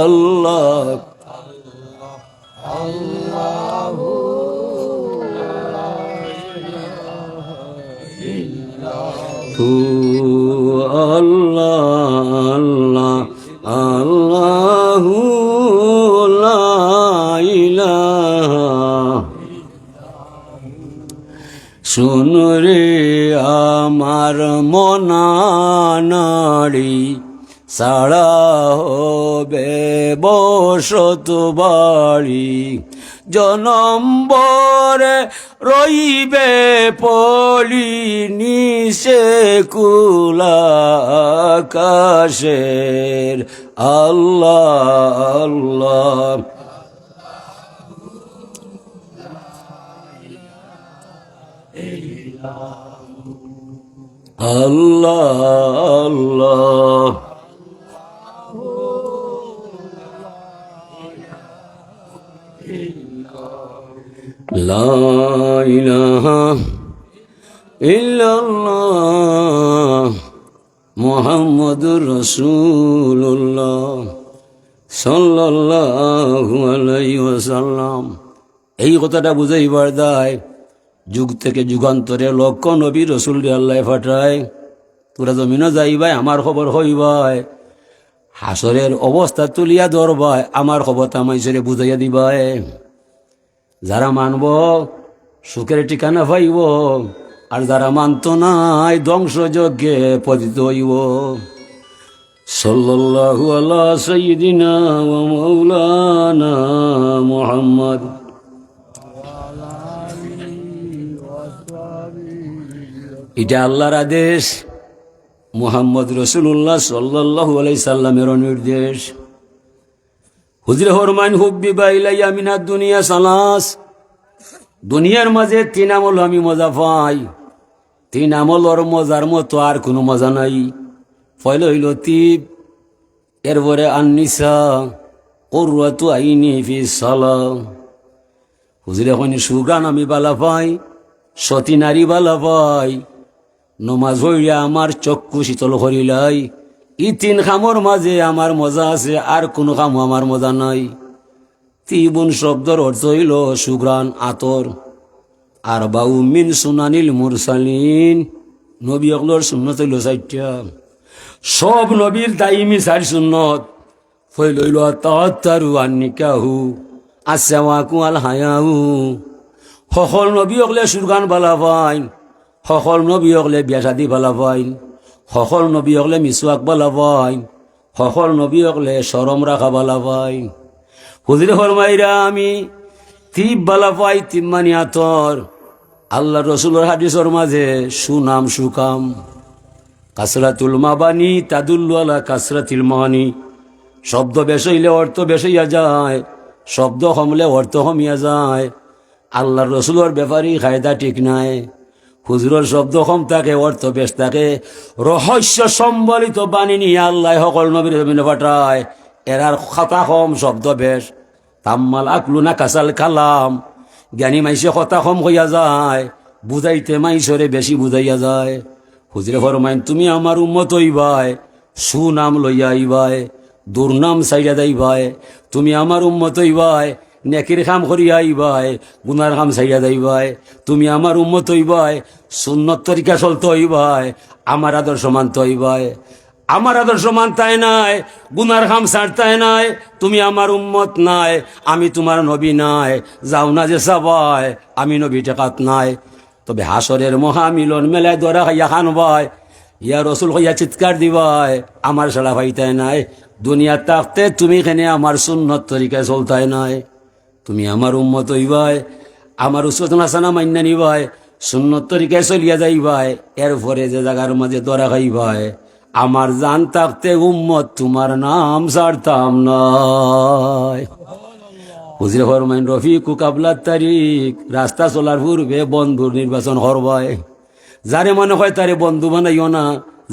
আল্লাহ আল্লাহ আল্লাহ আল্লাহু লা ইলাহা। শুন রে আমার মনানাড়ি সাড়া হবে বসত বাড়ি, জনম্বরে রইবে পলি নিশে কুলা আকাশের। আল্লাহ আল্লাহ আল্লাহ আল্লাহ লা ইলাহা ইল্লাল্লাহ মুহাম্মাদুর রাসূলুল্লাহ সাল্লাল্লাহু আলাইহি ওয়াসাল্লাম। এই কথাটা বুঝাইবার দায় যুগ থেকে যুগান্তরে লক্ষ নবী রসুল আল্লাহ ফাটায়। তোরা জমিনও যাইবাই, আমার খবর হইবাই, হাসরের অবস্থা তুলিয়া ধরবাই, আমার খবর তামাইসরে বুঝাইয়া দিবাই। যারা মানব সুখের ঠিকানা পাইব, আর যারা মানত নাই ধ্বংসযজ্ঞে পতিত হইব। সাল্লাল্লাহু আলা সাইয়্যিদিনা ওয়া মাওলানা মুহাম্মদ। এটা আল্লাহর আদেশ, মুহাম্মদ রাসূলুল্লাহ সাল্লাল্লাহু আলাইহি সাল্লামের নির্দেশ। হুজুর ফরমান হুব্বিবা ইলাইয়া মিনাদ দুনিয়া সালাস। দুনিয়ার মাঝে তিন আমল আমি মজা পাই, তিন আমলর মজার মতো আর কোনো মজা নাই। পয়লা হইল তিব, এরপরে আননিসা, কুররাতু আইনি ফি সালাহ। হুজুর এখন সুগান আমি বালা পাই, সতী নারী বালা পাই, নমাজ হইয়া আমার চক্ষু শীতল করিলাই। ই তিন খামর মাঝে আমার মজা আছে, আর কোনো খাম আমার মজা নাই। তিবুন শব্দর অর্থ হইল সুগ্রান, আতর। আর বাউ মিন সুনানিল মুরসালিন, নবী অগলোর সুন্নত হইল 4টা। সব নবীর দাইমি 4 সুন্নত। হইল হইল তাওয়াত্তারু আন্নিকাহু আসসাওয়াকু আল হায়াহু। সকল নবী অগলে সুরগান বালা পাইন, সকল নবী অগলে বিয়া শাদী বালা পাইন, সকল নবী অগলে মিসওয়াক বালা পাইন, সকল নবী অগলে শরম রাখা বালা পাইন। হুজুরে ফরমাইরা আমি তিব বালা পাই, তিব মানি আতর। আল্লাহ রসুলের হাদিসের মাঝে সুনাম সুকাম। কাসরাতুল মাবানি তাদুল্লু আলা কাসরাতিল মানি। শব্দ বেশ হইলে অর্থ বেশ হইয়া যায়, শব্দ কমলে অর্থ কমিয়া যায়। আল্লাহর রসুলের ব্যাপারই কায়দা ঠিক নাই। হুজুরের শব্দ কম থাকে, অর্থ বেশ থাকে। রহস্য সম্বলিত বাণী নিয়ে আল্লাহ সকল নবীর জমিনে পাঠায়। এরার কথা কম, শব্দ বেশ। তাম্মাল আকলু না কাসাল কালাম। জ্ঞানী মাইসে কথা কম হইয়া যায়, বুঝাইতে মাইসরে বেশি বুঝাইয়া যায়। হুজুরে ফরমাইন তুমি আমার উম্মত হইবাই, সুনাম লইয়া আইবাই, দুর্নাম সাইয়া যাইবাই। তুমি আমার উম্মত হইবাই, নেকির কাম করিয়া আইবাই, গুনার কাম সাইয়া যাইবাই। তুমি আমার উম্মত হইবাই, সুন্নত তরিকা চলতে হইবাই, আমার আদর্শ মানতে হইবাই। আমার আদর্শ মানতাই নাই, গুনার কাম ছাড়তাই নাই। তুমি আমার উম্মত নাই, আমি তোমার নবী নাই। যাও না যে সবাই, আমি নবী টেকাত নাই। তবে হাসরের মহামিলন মেলায় দরা খাইয়া খানবাই, ইয়া রসুল হইয়া চিৎকার দিবাই, আমার সালা ভাইতাই নাই। দুনিয়া থাকতে তুমি এখানে আমার সুন্নত তরিকায় চলতাই নাই। তুমি আমার উম্মত হইবাই, আমার উসওয়াতুল হাসানা মান্না নিবাই, সুন্নত তরিকায় চলিয়া যাইবাই, এরপরে যে জায়গার মাঝে ধরা খাইবাই, আমার জান থাকতে উম্মত তোমার নাম ছাড়তাম নয়। হুজুরে ফরমাইন রফিকু কাবলা তারিক, রাস্তা চলার পূর্বে বন্ধুর নির্বাচন করবাই। যারে মনে হয় তারে বন্ধু বানাইও না,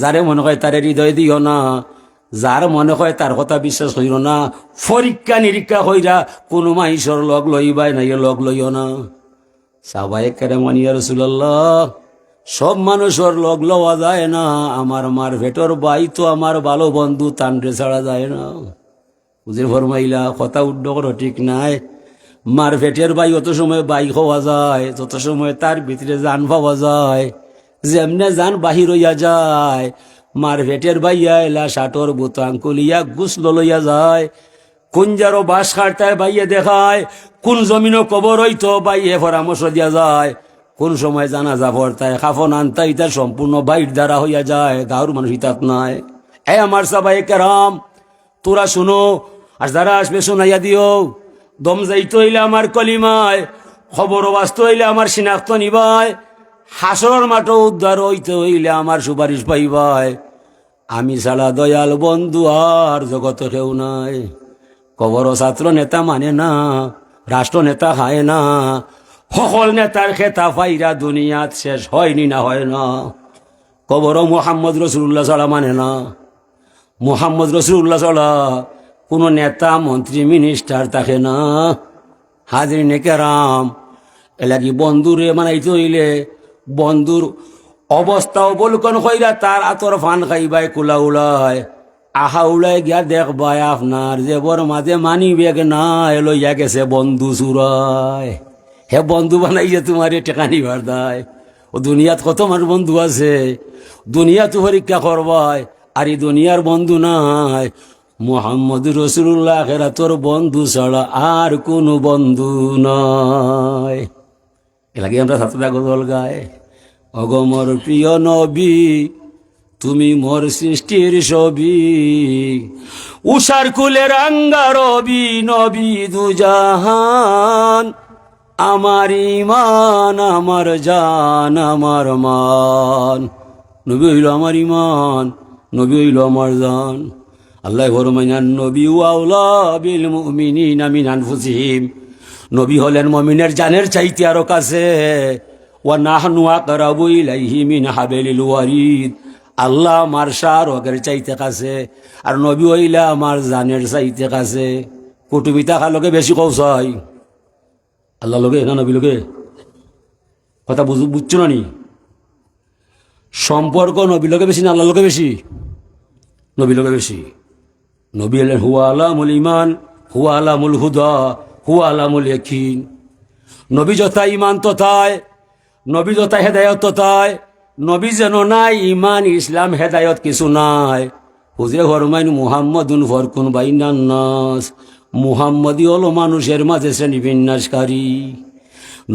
যারে মনে হয় তারে হৃদয় দিও না, যার মনে হয় তার কথা বিশ্বাস হইল না। পরীক্ষা নিরীক্ষা হইরা কোনো মাইসর লগ লইবাই না, লগ লইও না। সাহাবায়ে কেরাম ইয়া রাসূলুল্লাহ, সব মানুষের লগ লওয়া যায় না, আমার মার ভেটর বাই তো আমার ভালো বন্ধু, তান্ডে ছাড়া যায় না। হুজুর ফরমাইলা কথা উড্ড করো, ঠিক নাই। মার ভেটের বাই অত সময় বাই হওয়া যায় যত সময় তার ভিতরে জান পাওয়া যায়। যেমনে জান বাহির হইয়া যায়, মার ভেটের বাইয়া এলা শাটর বোতাম কলিয়া গুসল লইয়া যায়। কোন যারো বাস কাটতায় বাইয়ে দেখায়, কোন জমিনও কবর হইতো বাইয়ে পরামর্শ দিয়া যায়। কোন সময় জানাজা পড়তায় খাফন আনতাই তার সম্পূর্ণ বাইর দ্বারা হইয়া যায়, গাঁর মানুষ হিতাত নাই। এ আমার সাহাবায়ে কেরাম, তোরা শুনো, আর যারা আসবে শোনাইয়া দিও। দম যাইতে হইলে আমার কলিমায়, খবর বাস্ত হইলে আমার সিনাক্ত নিবায়, হাসর মাঠ উদ্ধার হইতে হইলে আমার সুপারিশ পাইবাই। আমি ছাড়া দয়াল বন্ধু আর জগতে কেউ নাই। কবর ছাত্র নেতা মানে না, রাষ্ট্র নেতা খায় না, সকল নেতার খেতা ফাইরা দুনিয়াত শেষ হয়নি না হয় না। কবর মুহাম্মদ রসুল্লাহ ছাড়া মানে না। মুহাম্মদ রসুল্লাহ ছাড়া কোনো নেতা মন্ত্রী মিনিস্টার থাকে না। হাজরিনে কেরাম, এলাকি বন্ধুরে মানাইতে হইলে বন্ধুর অবস্থা অবলোকন কইরা তার আতর ফান খাইবাই, কুলা উলায় আহা উলাই গিয়া দেখবাই আপনার জেবর মাঝে মানি বেগ না লইয়া গেছে বন্ধু চুরায়। হে বন্ধু বানাইছে তোমার টেকা নিবার দায়। ও দুনিয়াত কত আমার বন্ধু আছে, দুনিয়া তো পরীক্ষা করবাই, আর এই দুনিয়ার বন্ধু নাই। মুহাম্মদ রসুল্লাহ আখেরা তোর বন্ধু ছাড়া আর কোনো বন্ধু নয়। এলাকি আমরা ছাত্ররা গজল গায়, অগমর প্রিয় নবী তুমি মোর সৃষ্টির ছবি, উষার কুলের আঙ্গা রবি নবী দুজাহান, আমার ইমান আমার জান আমার মান। নবী হইল আমার ইমান, নবী হইল আমার জান। আল্লাহ ফরমাইনান নবী আউলা বিল মুমিনিনা মিন আনফুসিহিম, নবী হলেন মুমিনের জানের চাইতে আরো কাছে। ওয়া নাহনু আকরাবু ইলাইহি মিন হাবিলিল ওয়ারিদ, আল্লাহ আমার শাহরগের চাইতে কাছে, আর নবী হইলা আমার জানের চাইতে কাছে। কুটুবিতা খালকে বেশি কৌশাই আল্লাহ লোকে না নবী লোকে, কথা বুঝছো না নি? সম্পর্ক নবী লোকে বেশি না আল্লাহ লোকে বেশি? নবী লোকে বেশি। নবী হলেন হুয়া আলামুল ইমান, হুয়া আলামুল হুদা, হুয়া আলামুল ইয়াকিন। নবী যথা ইমান তথায়, নবী যথা হেদায়ত তথায়। নবী যেন নাই, ইমান ইসলাম হেদায়ত কিছু নাই। হুজুরে ফরমাইন মুহাম্মাদুন ফরকুন বাইনান নাস, মুহাম্মদই হলো মানুষের মাঝে শ্রেণী বিন্যাসকারী।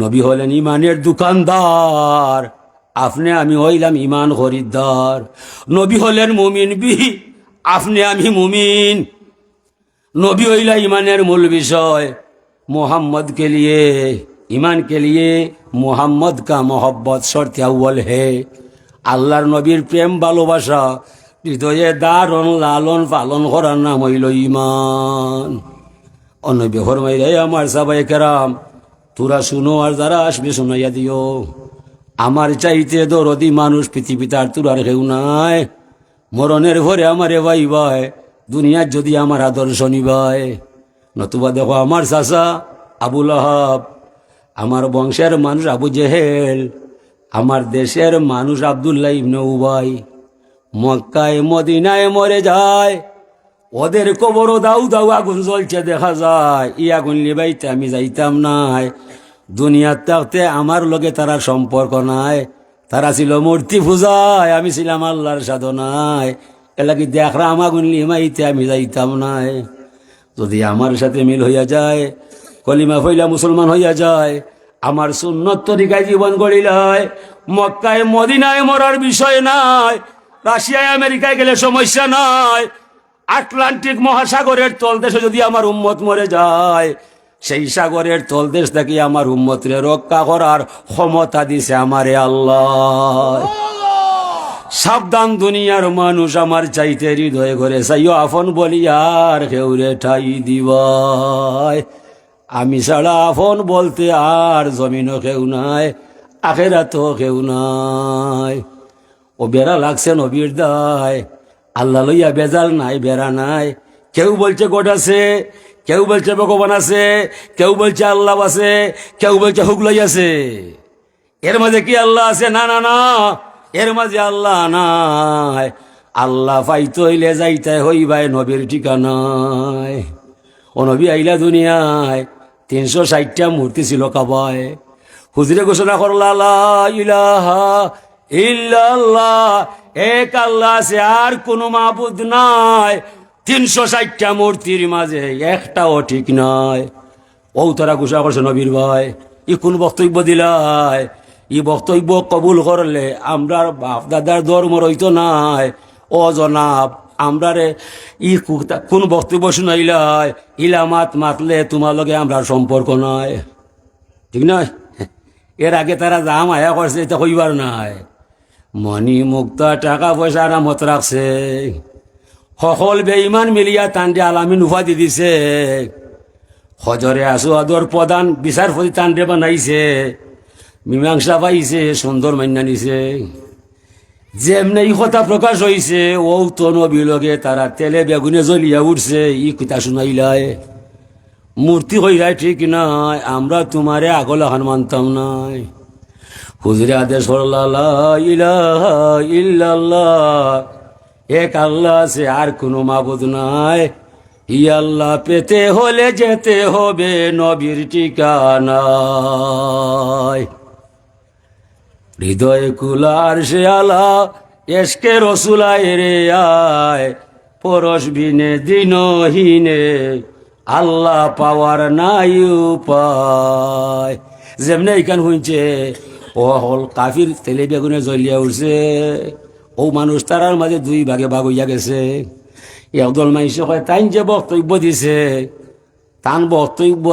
নবী হলেন ইমানের দোকানদার, আপনি আমি হইলাম ইমান খরিদ্দার। নবী হলেন মুমিন বিহি, আপনি আমি মুমিন। নবী হইলা ইমানের মূল বিষয়। मोहम्मद के लिए, ईमान के लिए मोहम्मद का मोहब्बत शर्त अव्वल है। আল্লাহর নবীর প্রেম ভালোবাসা হৃদয়ে দারণ লালন পালন করার নাম হইল ইমান। অনবী ফরমাইলে আমার সাহাবায়ে কেরাম, তোরা শুনো আর যারা আসবে শোনাইয়া দিও, আমার চাইতে দরদি মানুষ পৃথিবীতে আর তোর আর কেউ নাই। মরণের ভরে আমারে ভাই ভাই, দুনিয়ার যদি আমার আদর্শ নিবাই। নতুবা দেখো আমার চাচা আবুল আহাব, আমার বংশের মানুষ আবু জেহেল, আমার দেশের মানুষ আব্দুল্লাহ ইবনে উবাই মক্কায় মদিনায় মরে যায়। ওদের কবরও দাউ দাউ আগুন জ্বলছে দেখা যায়। ই আগুন লিবাইতে আমি যাইতাম নাই। দুনিয়ার থাকতে আমার লগে তারা সম্পর্ক নাই। তারা ছিল মূর্তি পূজায়, আমি ছিলাম আল্লাহর সাধনায়। এলাকি দেখলাম আগুন লিমাইতে আমি যাইতাম নাই। যদি আমার সাথে মিল হইয়া যায়, কলিমা ফইলা মুসলমান হইয়া যায়, আমার সুন্নত তরিকায় জীবন গড়িলায়, মক্কায় মদিনায় মরার বিষয় নাই। রাশিয়ায় আমেরিকায় গেলে সমস্যা নাই। আটলান্টিক মহাসাগরের তলদেশে যদি আমার উম্মত মরে যায়, সেই সাগরের তলদেশ থেকে আমার উম্মতরে রক্ষা করার ক্ষমতা দিছে আমারে আল্লাহ। সাবধান দুনিয়ার মানুষ, আমার চাইতে হৃদয় ঘরে চাইও আপন বলিয়ার কেউরে ঠাই দিবাই। আমি ছাড়া আপন বলতে আর জমিনও কেউ নাই, আখেরাতও কেউ নাই। ও বেড়া লাগছে নবীর দায়, আল্লাহ লইয়া বেজাল নাই, বেড়া নাই। কেউ বলছে গোট আছে, কেউ বলছে ভগবান আছে, কেউ বলছে আল্লাহ আছে, কেউ বলছে হুগলাই আছে। এর মাঝে কি আল্লাহ আছে? না না না, এর মাঝে আল্লাহ নাই। আল্লাহ পাইতে হইলে যাইতে হইবাই নবীর ঠিকানায়। ও নবী আইলা দুনিয়ায়, 360টা মূর্তি ছিল কাবায়। হুজুরে ঘোষণা করলা লা ইলাহা ইল্লাল্লাহ, এক আল্লাহ আছে, আর কোন মাবুদ নাই। 360টা মূর্তির মাঝে একটাও ঠিক নাই। ও তারা ঘোষণা করছে নবীর ভাই, ই কোন বক্তব্য দিলাই? ই বক্তব্য কবুল করলে আমরার বাপ দাদার ধর্ম রইতো নাই। ও জনাব, আমরারে ই কোন বক্তব্য শুনাইলাই? ইলামাত মাতলে তোমার লগে আমরার সম্পর্ক নাই, ঠিক নয়? এর আগে তারা যা মায়া করছে এটা কইবার নাই। মনি মুক্তা টাকা পয়সা আরামত রাখছে, সকল বেঈমান মিলিয়া তান্ডে আলামিন উপাধি দিছে। হজরে আসওয়াদর প্রধান বিচারপতি তান্ডে বানাইছে, মীমাংসা পাইছে, সুন্দর মান্যা নিছে। যেমনি এই কথা প্রকাশ হইছে, ও তো নবী লগে তারা তেলে বেগুনে জ্বলিয়া উঠছে। ই কথা শুনাইলাই, মূর্তি হইলাই ঠিক নাই, আমরা তোমারে আগল হান মানতাম নাই। হুজুরে আদেশ করলা লা ইলাহা ইল্লাল্লাহ, এক আল্লাহ আছে, আর কোনো মাবুদ নাই। ই আল্লাহ পেতে হলে যেতে হবে নবীর ঠিকানায়। হৃদয় কুলার সে আলা এসকে রসুলায় রে আয়, পরশ বিনে দিনহীনে আল্লাহ পাওয়ার নাই উপায়। যেমনি এইখান হইছে, ও হল কাফির তেলে বেগুনে জ্বলিয়া উঠছে। ও মানুষ তারার মাঝে দুই ভাগে ভাগ হইয়া গেছে। একদল মাইসে কয় তাই যে বক্তব্য দিছে, তান বক্তব্য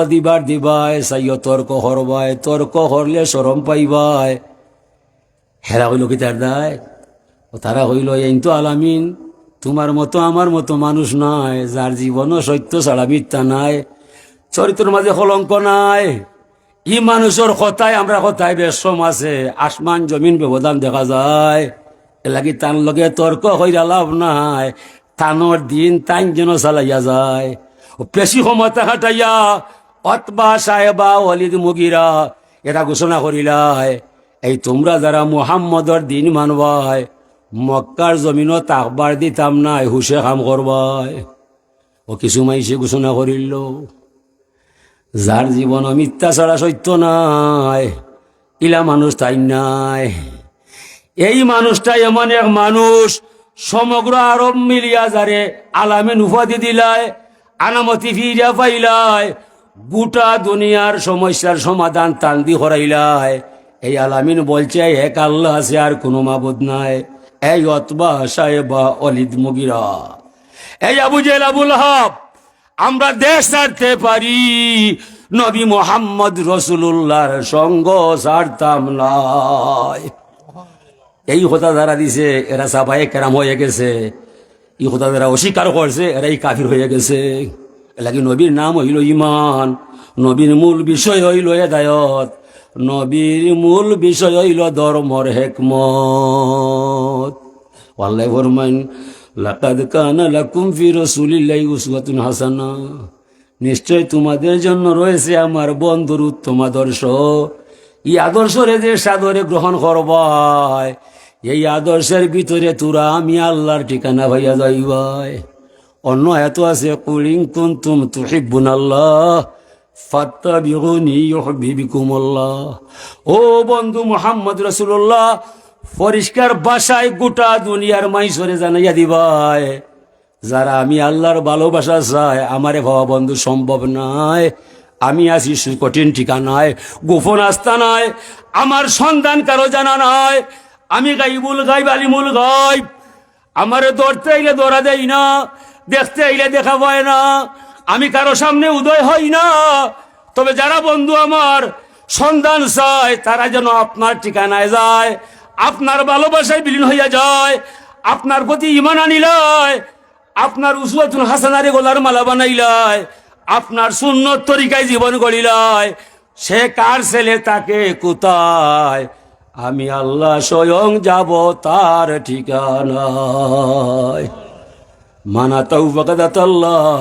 দিবাই চাইও তর্ক হরবাই, তর্ক হরলে শরম পাইবাই। হেরা হইল কি তার দায়? ও তারা হইল এই তো আলামিন, তোমার মতো আমার মতো মানুষ নাই, যার জীবনও সত্য ছাড়া মিথ্যা নাই, চরিত্রের মাঝে কলঙ্ক নাই। ই মানুষের কথায় আমরা কথায় বেশম আছে, আসমান জমিন ব্যবধান দেখা যায়। এলাকি তান লগে তর্ক হইয়া লাভ নাই, তানোর দিন তাই যেন চালাইয়া যায়। ও বেশি ক্ষমতা খাটাইয়া অতবা সাহেবা ওয়ালিদ মুগিরা এরা ঘোষণা করিলাই, এই তোমরা যারা মুহাম্মদর দিন মানবাই, মক্কার জমিনও তাকবার দিতাম নাই, হুশে কাম করবাই। ও কিছু মাইসে ঘোষণা করিল, যার জীবন মিথ্যা ছাড়া সত্য নাই, ইলা মানুষ তাই নাই। এই মানুষটা এমন এক মানুষ, সমগ্র আরব মিলিয়া যারে আলামিন উপাধি দিলায়, আনামতি ফিরিয়া পাইলায়, গোটা দুনিয়ার সমস্যার সমাধান তান্দি করাইলায়। এই আলামিন বলছে এক আল্লাহ আছে, আর কোনো মাবুদ নাই। এই অতবা সাহেবা ওয়ালিদ মুগিরা, এই আবু জেহেল আবু লাহাব, আমরা দেশ ছাড়তে পারি, নবী মুহাম্মদ রাসূলুল্লাহর সঙ্গ ছাড়তাম নাই। এই কথা যারা দিছে এরা সাহাবায়ে কেরাম হয়ে গেছে। এই কথা যারা অস্বীকার করছে এরাই কাফির হয়ে গেছে। এলাকি নবীর নাম হইল ইমান, নবীর মূল বিষয় হইল হেদায়ত, নবীর মূল বিষয় হইল ধর্মর হিকমত। আল্লাহ ফরমান লাকাদ কানা লাকুম ফি রাসূলিল্লাহি উসওয়াতুন হাসানা, নিশ্চয় তোমাদের জন্য রয়েছে আমার বন্ধুর উত্তম আদর্শ। এই আদর্শরে যে সাদরে গ্রহণ করবাই, এই আদর্শের ভিতরে তোরা আমি আল্লাহর ঠিকানা ভাইয়া যাইবাই। অন্য এত আছে, কুল ইন কুনতুম তুহিব্বুনাল্লাহ ফাত্তাবিউনি ইউহিব্বুকুমুল্লাহ। ও বন্ধু মুহাম্মদ রাসূলুল্লাহ, পরিষ্কার ভাষায় গোটা দুনিয়ার মাইসরে জানাইয়া দিবাই, যারা আমি আল্লাহর ভালোবাসা চায়, আমারে ভাবা বন্ধু সম্ভব নাই। আমি আছি কঠিন ঠিকানায়, গোপন আস্তানায়, আমার সন্ধান কারো জানা নাই। আমি গাইবুল গাইব আলিমুল গাইব, আমারে ধরতে আইলে ধরা দেই না, দেখতে আইলে দেখা পায় না। আমি কারো সামনে উদয় হই না, তবে যারা বন্ধু আমার সন্ধান চায় তারা যেন আপনার ঠিকানায় যায়, আপনার ভালোবাসায় বিলীন হইয়া যায়, আপনার প্রতি ঈমান আনিলায়, আপনার উসওয়াতুল হাসানারে গলার মালা বানাইলায়, আপনার সুন্নত তরিকায় জীবন গড়িলায়। সে কার ছেলে, তাকে কোথায়? আমি আল্লাহ স্বয়ং যাব তার ঠিকানায়। মানা তাউ ফাকাদাতাল্লাহ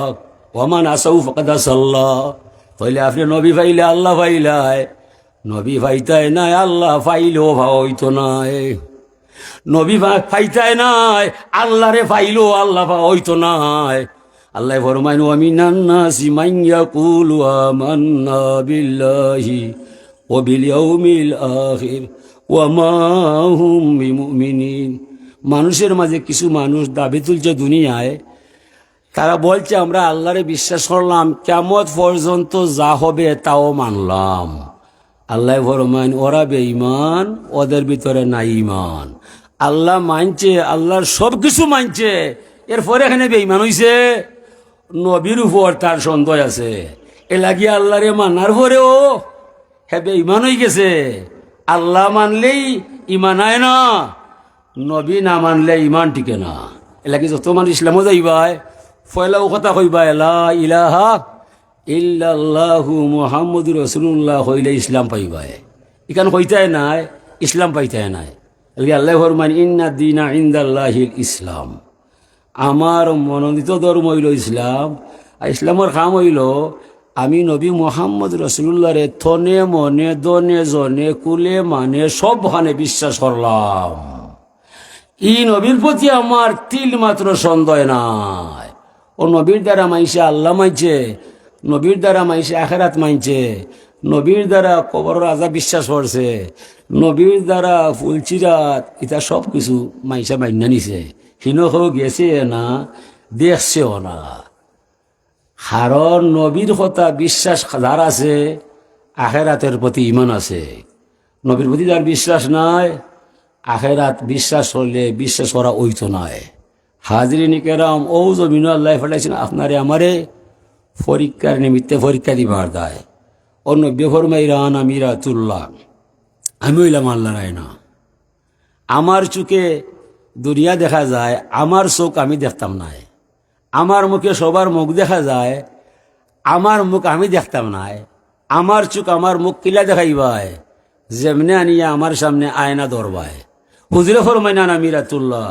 ওয়া মান আসাউ ফাকাদাসাল্লাহ। তাইলে আপনি নবী পাইলে আল্লাহ পাইলাই, নবী পাইতাই নাই আল্লাহ পাইলেও ভাও হইতো নাই, নবী পাইতাই নাই আল্লাহরে পাইলেও আল্লাহ ভাও হইতো নাই। আল্লাহ ফরমাইন ওয়া মিনান নাসি মান ইয়াকুলু আমান্না বিল্লাহি ওয়া বিল ইয়াউমিল আখির ওয়া মা হুম বিমুমিনিন। মানুষের মাঝে কিছু মানুষ দাবি তুলছে দুনিয়ায়, তারা বলছে আমরা আল্লাহরে বিশ্বাস করলাম, কিয়ামত পর্যন্ত যা হবে তাও মানলাম। আল্লাহ ফরমাইন ওরা বেঈমান, ওদের ভিতরে নাই ঈমান। আল্লাহ মানছে, আল্লাহর সব কিছু মানছে, এরপরে এখানে বেঈমান হইছে। নবীর উপর তার সন্দেহ আছে, এ লাগিয়ে আল্লাহরে মানার পরেও হে বেঈমান হয়ে গেছে। আল্লাহ মানলেই ঈমান হয় না, নবী না মানলে ঈমান টিকে না। এ লাগি যত মানুষ ইসলামও যাইবাই ফয়লাও কথা কইবা লা ইলাহা ইল্লাল্লাহু মুহাম্মাদুর রাসূলুল্লাহ হইলে ইসলাম পাইবাই। এখান কইতাই নাই, ইসলাম পাইতাই নাই। আল্লাহ ফরমান ইন্না দীনা ইনদাল্লাহিল ইসলাম। আমার মনোনীত ধর্ম হইল ইসলাম। আর ইসলামের কাম হইল আমি নবী মুহাম্মদ রাসূলুল্লাহরে থনে মনে দনে জনে কুলে মানে সবখানে বিশ্বাস করলাম। ই নবীর প্রতি আমার তিল মাত্র সন্দেহ নাই। ও নবীর দ্বারা মাইছে আল্লাহ মাইছে, নবীর দ্বারা মাইছে আখেরাত মাইছে, নবীর দ্বারা কবরের আযাব বিশ্বাস করছে, নবীর দ্বারা ফুলচিরাত এটা সব কিছু মাইসা মাইনা নিছে। হিনও গেছে না, দেখছেও না। কারণ নবীর কথা বিশ্বাস যার আছে, আখেরাতের প্রতি ঈমান আছে। নবীর প্রতি যার বিশ্বাস নাই, আখেরাত বিশ্বাস হলে বিশ্বাস করা ওইতো নয়। হাজরিন কেরাম, ও জমিন আল্লাহ ফেলাইছেন আপনারে আমারে পরীক্ষার নিমিত্তে পরীক্ষা দিবার দায়। ও নব্য ফরমাইরান আমিরাতুল্লাহ, আমি হইলাম আল্লাহ রায়না। আমার চোখে দুনিয়া দেখা যায়, আমার চোখ আমি দেখতাম নাই। আমার মুখে সবার মুখ দেখা যায়, আমার মুখ আমি দেখতাম নাই। আমার চোখ আমার মুখ কিলা দেখাইবাই, যেমনে আনিয়া আমার সামনে আয়না ধরবায়। হুজুরে ফরমাইনান আমিরাতুল্লাহ,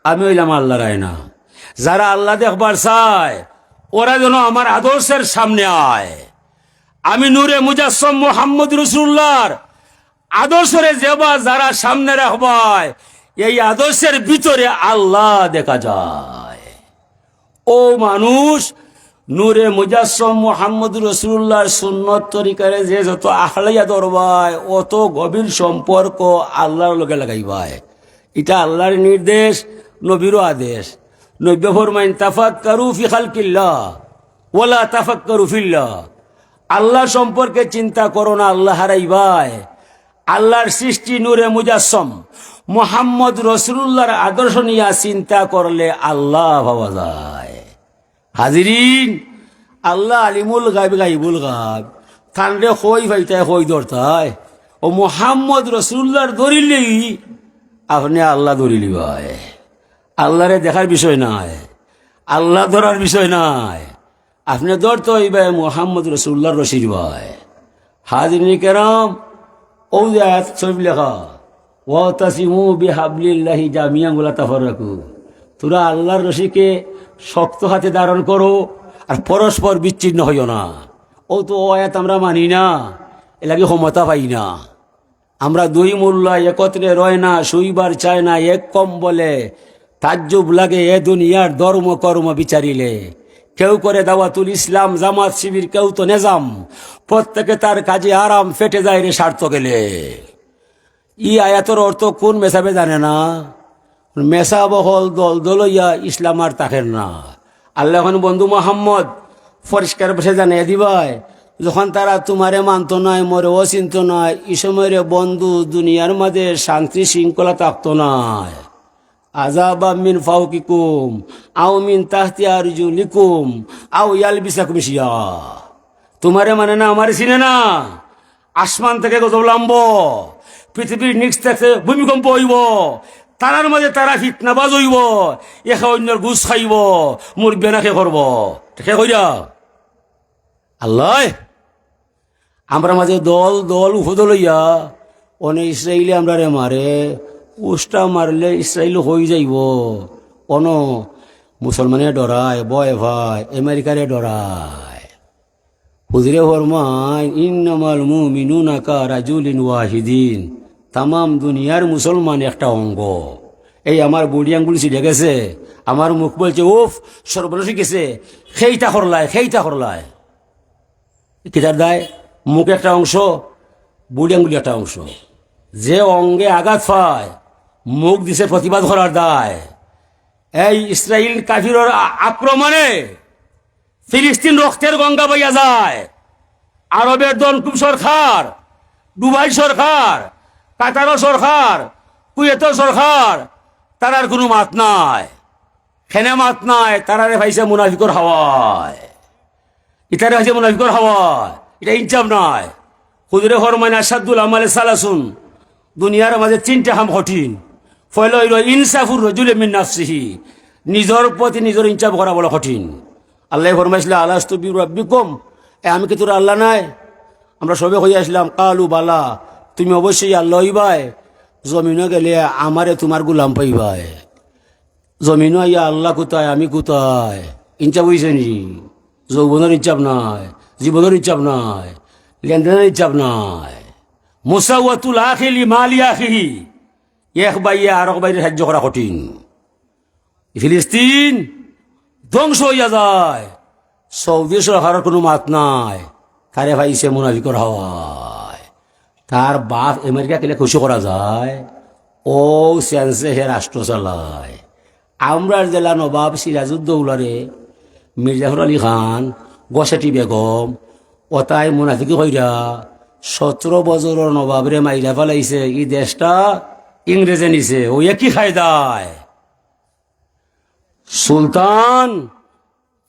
আমি হইলাম আল্লাহর আয়না। যারা আল্লাহ দেখবার চায় ওরা যেন আমার আদর্শের সামনে আয়। আমি নূরে মুজাসসম মুহাম্মদ রাসূলুল্লাহর আদর্শরে যেবা যারা সামনে রাখবায়, এই আদর্শের ভিতরে আল্লাহ দেখা যায়। ও মানুষ নূরে মুজাসসম মুহাম্মদ রাসূলুল্লাহর সুন্নত তরিকারে যে যত আহলাইয়া ধরবায়, অত গভীর সম্পর্ক আল্লাহর লগে লাগাইবায়। এটা আল্লাহর নির্দেশ, নবীরও আদেশ। নবী ফরমাইন তাফাক্কারু ফি খালকিল্লাহ ওয়ালা তাফাক্কারু ফিল্লাহ। আল্লাহ সম্পর্কে চিন্তা করো না, আল্লাহ হারাইবাই। আল্লাহর সৃষ্টি নূরে মুজাসসম মুহাম্মদ রাসূলুল্লাহর আদর্শ নিয়ে চিন্তা করলে আল্লাহ পাওয়া যায়। হাজিরিন, আল্লাহ আলিমুল গায়ব গাইবুল গায়ব, থানরে কই ভাইতায় কই ধরতায়। ও মুহাম্মদ রাসূলুল্লাহর ধরিলেই আপনি আল্লাহ ধরিলি ভাই। আল্লাহরে দেখার বিষয় নাই, আল্লাহ ধরার বিষয় নাই। আপনি ধরতে হইবে মুহাম্মদ রাসূলুল্লাহর রশিদ ভাই। হাজিরিন কেরাম, ও যে আয়াত শরীফ লেখা ওয়াতাসিমু বিহাবলিল্লাহি জামিআন ওয়ালা তাফাররাকু, তোরা আল্লাহর রশিকে শক্ত হাতে ধারণ করো আর পরস্পর বিচ্ছিন্ন হইও না। ও তো আয়াত আমরা মানি না, এ লাগে ক্ষমতা পাই না। আমরা দুই মোল্লা একত্রে রয় না, শুইবার চায় না এক কম বলে। তাজ্জুব লাগে এ দুনিয়ার ধর্ম কর্ম বিচারিলে। কেউ করে দাওয়াতুল ইসলাম জামাত শিবির, কেউ তো নেজাম। প্রত্যেকে তার কাজে আরাম, ফেটে যায় রে স্বার্থ গেলে। ই আয়াতের অর্থ কোন মেসাবে জানে না। মেসা বহল দল দলইয়া ইসলাম আর তাকের না। আল্লাহ এখন বন্ধু মোহাম্মদ পরিষ্কার বসে জানিয়ে দিবাই, যখন তারা তোমারে মানত নয়, মরে অচিন্ত নয়, এই সময়ের বন্ধু দুনিয়ার মাঝে শান্তি শৃঙ্খলা থাকতো নয়। আযাবা মিন ফাওকিকুম আও মিন তাহতি আরজুলিকুম আও ইয়ালবিসাকুম শিয়া। তোমারে মানে না, আমারে চিনে না। আসমান থেকে গজব লাম্ব, পৃথিবীর নিচ থেকে ভূমিকম্প হইব, তারার মাঝে তারা ফিতনাবাজ হইব, একে অন্যের ঘুষ খাইব, মরবে না, খে করব, খে কইরা আল্লাহ। আমরা মাঝে দল দল উপদল হইয়া অনেক ইসরায়েলি আমরা রে মারে, উষ্টা মারলে ইসরায়েল হয়ে যাইব। অন মুসলমানে ডরায়, বয় ভাই আমেরিকারে ডরায়। হুজুরে ফরমায় ইন্নামাল মুমিনুনা কারাজুলিন ওয়াহিদিন, তামাম দুনিয়ার মুসলমান একটা অঙ্গ। এই আমার বডি আঙ্গুল ছিঁড়ে গেছে, আমার মুখ বলছে উফ সর্বনাশ গেছে, সেইটা করলায়, সেইটা করলায়। কিতার দায়? মুখ একটা অংশ, বুড়ি আঙ্গুলি একটা অংশ। যে অঙ্গে আঘাত পায় মুখ দিছে প্রতিবাদ করার দায়। এই ইসরায়েল কাফিরের আক্রমণে ফিলিস্তিন রক্তের গঙ্গা বইয়া যায়। আরবের দনকুব সরকার, দুবাই সরকার, কাতার সরকার, কুয়েতের সরকার, তারার কোনো মাত নাই, খেনে মাত নাই। তারারে ভাইছে মুনাফিকর হাওয়ায়, ইতারে ভাইছে মুনাফিকর হাওয়ায়, এটা ইনচাম নাই। হুজুরে ফরমান আসাদুল আমালে সালাসুন, দুনিয়ার মাঝে তিনটা হাম কঠিন। ফলে হইল ইনসাফুর রজুলে মিন নাফসিহি, নিজের প্রতি নিজের ইনসাফ করা বড় কঠিন। আল্লাহ ফরমাইছিল আলাস্তু বিরাব্বিকুম, আমি কি তোর আল্লাহ নাই? আমরা সবে হয়ে আসলাম কালু বালা, তুমি অবশ্যই আল্লাহ হইবাই। জমিনও গেলে আমারে তোমার গুলাম পাইবাই। জমিনও ইয়া আল্লাহ কোথায়, আমি কোথায়, ইনচাপ হইছে নি? যৌবনের ইনচাপ নাই, জীবনের ইনচাপ নাই, লেনদেনের ইনচাপ নাই। মুসাওয়াতুল আখিলি মালি আখিহি, এক বাইয়ে আর এক বাইরে সাহায্য করা কঠিন। ফিলিস্তিন ধ্বংস হইয়া যায়, সৌদি সরকারের কোনো মাত নাই। কারে ভাইছে মুনাফিকর হাওয়ায়। তার বাপ আমেরিকা কেলে খুশি করা যায়, ও সেন্সে হে রাষ্ট্র চালায়। আমরার জেলা নবাব সিরাজউদ্দৌলারে মির্জাফর আলী খান, গসেটি বেগম, ওতাই মুনাফিকি কইরা 17 বছরের নবাবরে মাইরা ফেলাইছে। এই দেশটা ইংরেজে নিছে, ও একই খাই দায়। সুলতান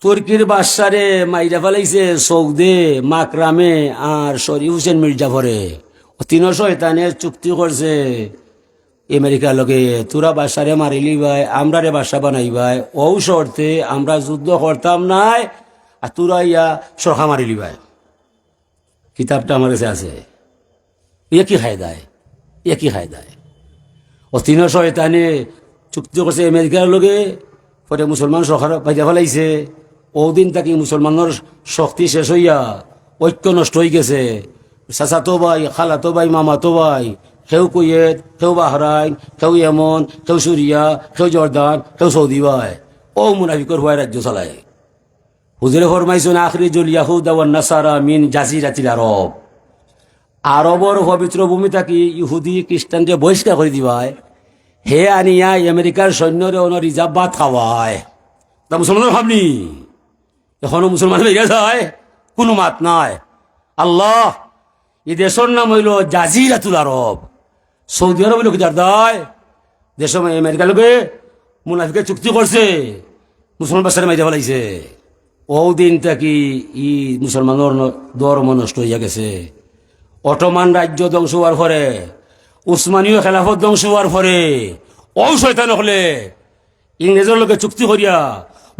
তুর্কির বাদশারে মাইরা ফেলাইছে সৌদে, মাকরামে আর শরীফ হোসেন মির্জাফরে। 300 শয়তানে চুক্তি করছে আমেরিকার লগে, তোরা বাদশারে মারিলি ভাই, আমরা রে বাদশা বানাই ভাই, ও শর্তে আমরা যুদ্ধ করতাম নাই, আর তোরা ইয়া সরখা মারিলি ভাই। কিতাবটা আমার কাছে আছে। একই খাই দেয়, একই খাই দেয়। 300 শয়তানে চুক্তি করছে আমেরিকার লগে, পরে মুসলমান সরকার পাইয়া ফেলাইছে। ওদিন তাকে মুসলমানের শক্তি শেষ হইয়া ঐক্য নষ্ট হয়ে গেছে। চাচাতো ভাই, খালাতো ভাই, মামাতো ভাই, কেউ কুয়েত, কেউ বাহরাইন, কেউ ইয়েমন, কেউ সুরিয়া, কেউ জর্দান, কেউ সৌদি ভাই, ও মুনাফিকর হওয়ায় রাজ্য চালায়। হুজুরে ফরমাইছেন আখরিজুল ইয়াহুদা ওয়ান নাসারা মিন জাজিরাতিল আরব, আরবর পবিত্র ভূমি থাকি ইহুদি খ্রিস্টানকে বহিষ্কার করে দিবায়। হে আনিয়া আমেরিকার সৈন্যরে অন রিজার্ভ ভাত খাওয়ায়। তা মুসলমানের ভাবনি, এখনো মুসলমান বেরিয়ে যায়, কোনো মাত নাই। আল্লাহ, এই দেশের নাম হইল জাজিরাতুল আরব। সৌদি আরব হইল কিতার দায় দেশ, আমেরিকার লোকে মুনাফিকে চুক্তি করছে, মুসলমান বাচ্চারা মাইতে ফেলাইছে। ও দিন থাকি ই মুসলমানের ধর্ম নষ্ট হইয়া গেছে। অটোমান রাজ্য ধ্বংস হওয়ার পরে, উসমানীয় খেলাফত ধ্বংস হওয়ার পরে, ও শয়তান হলে ইংরেজের লোকে চুক্তি করিয়া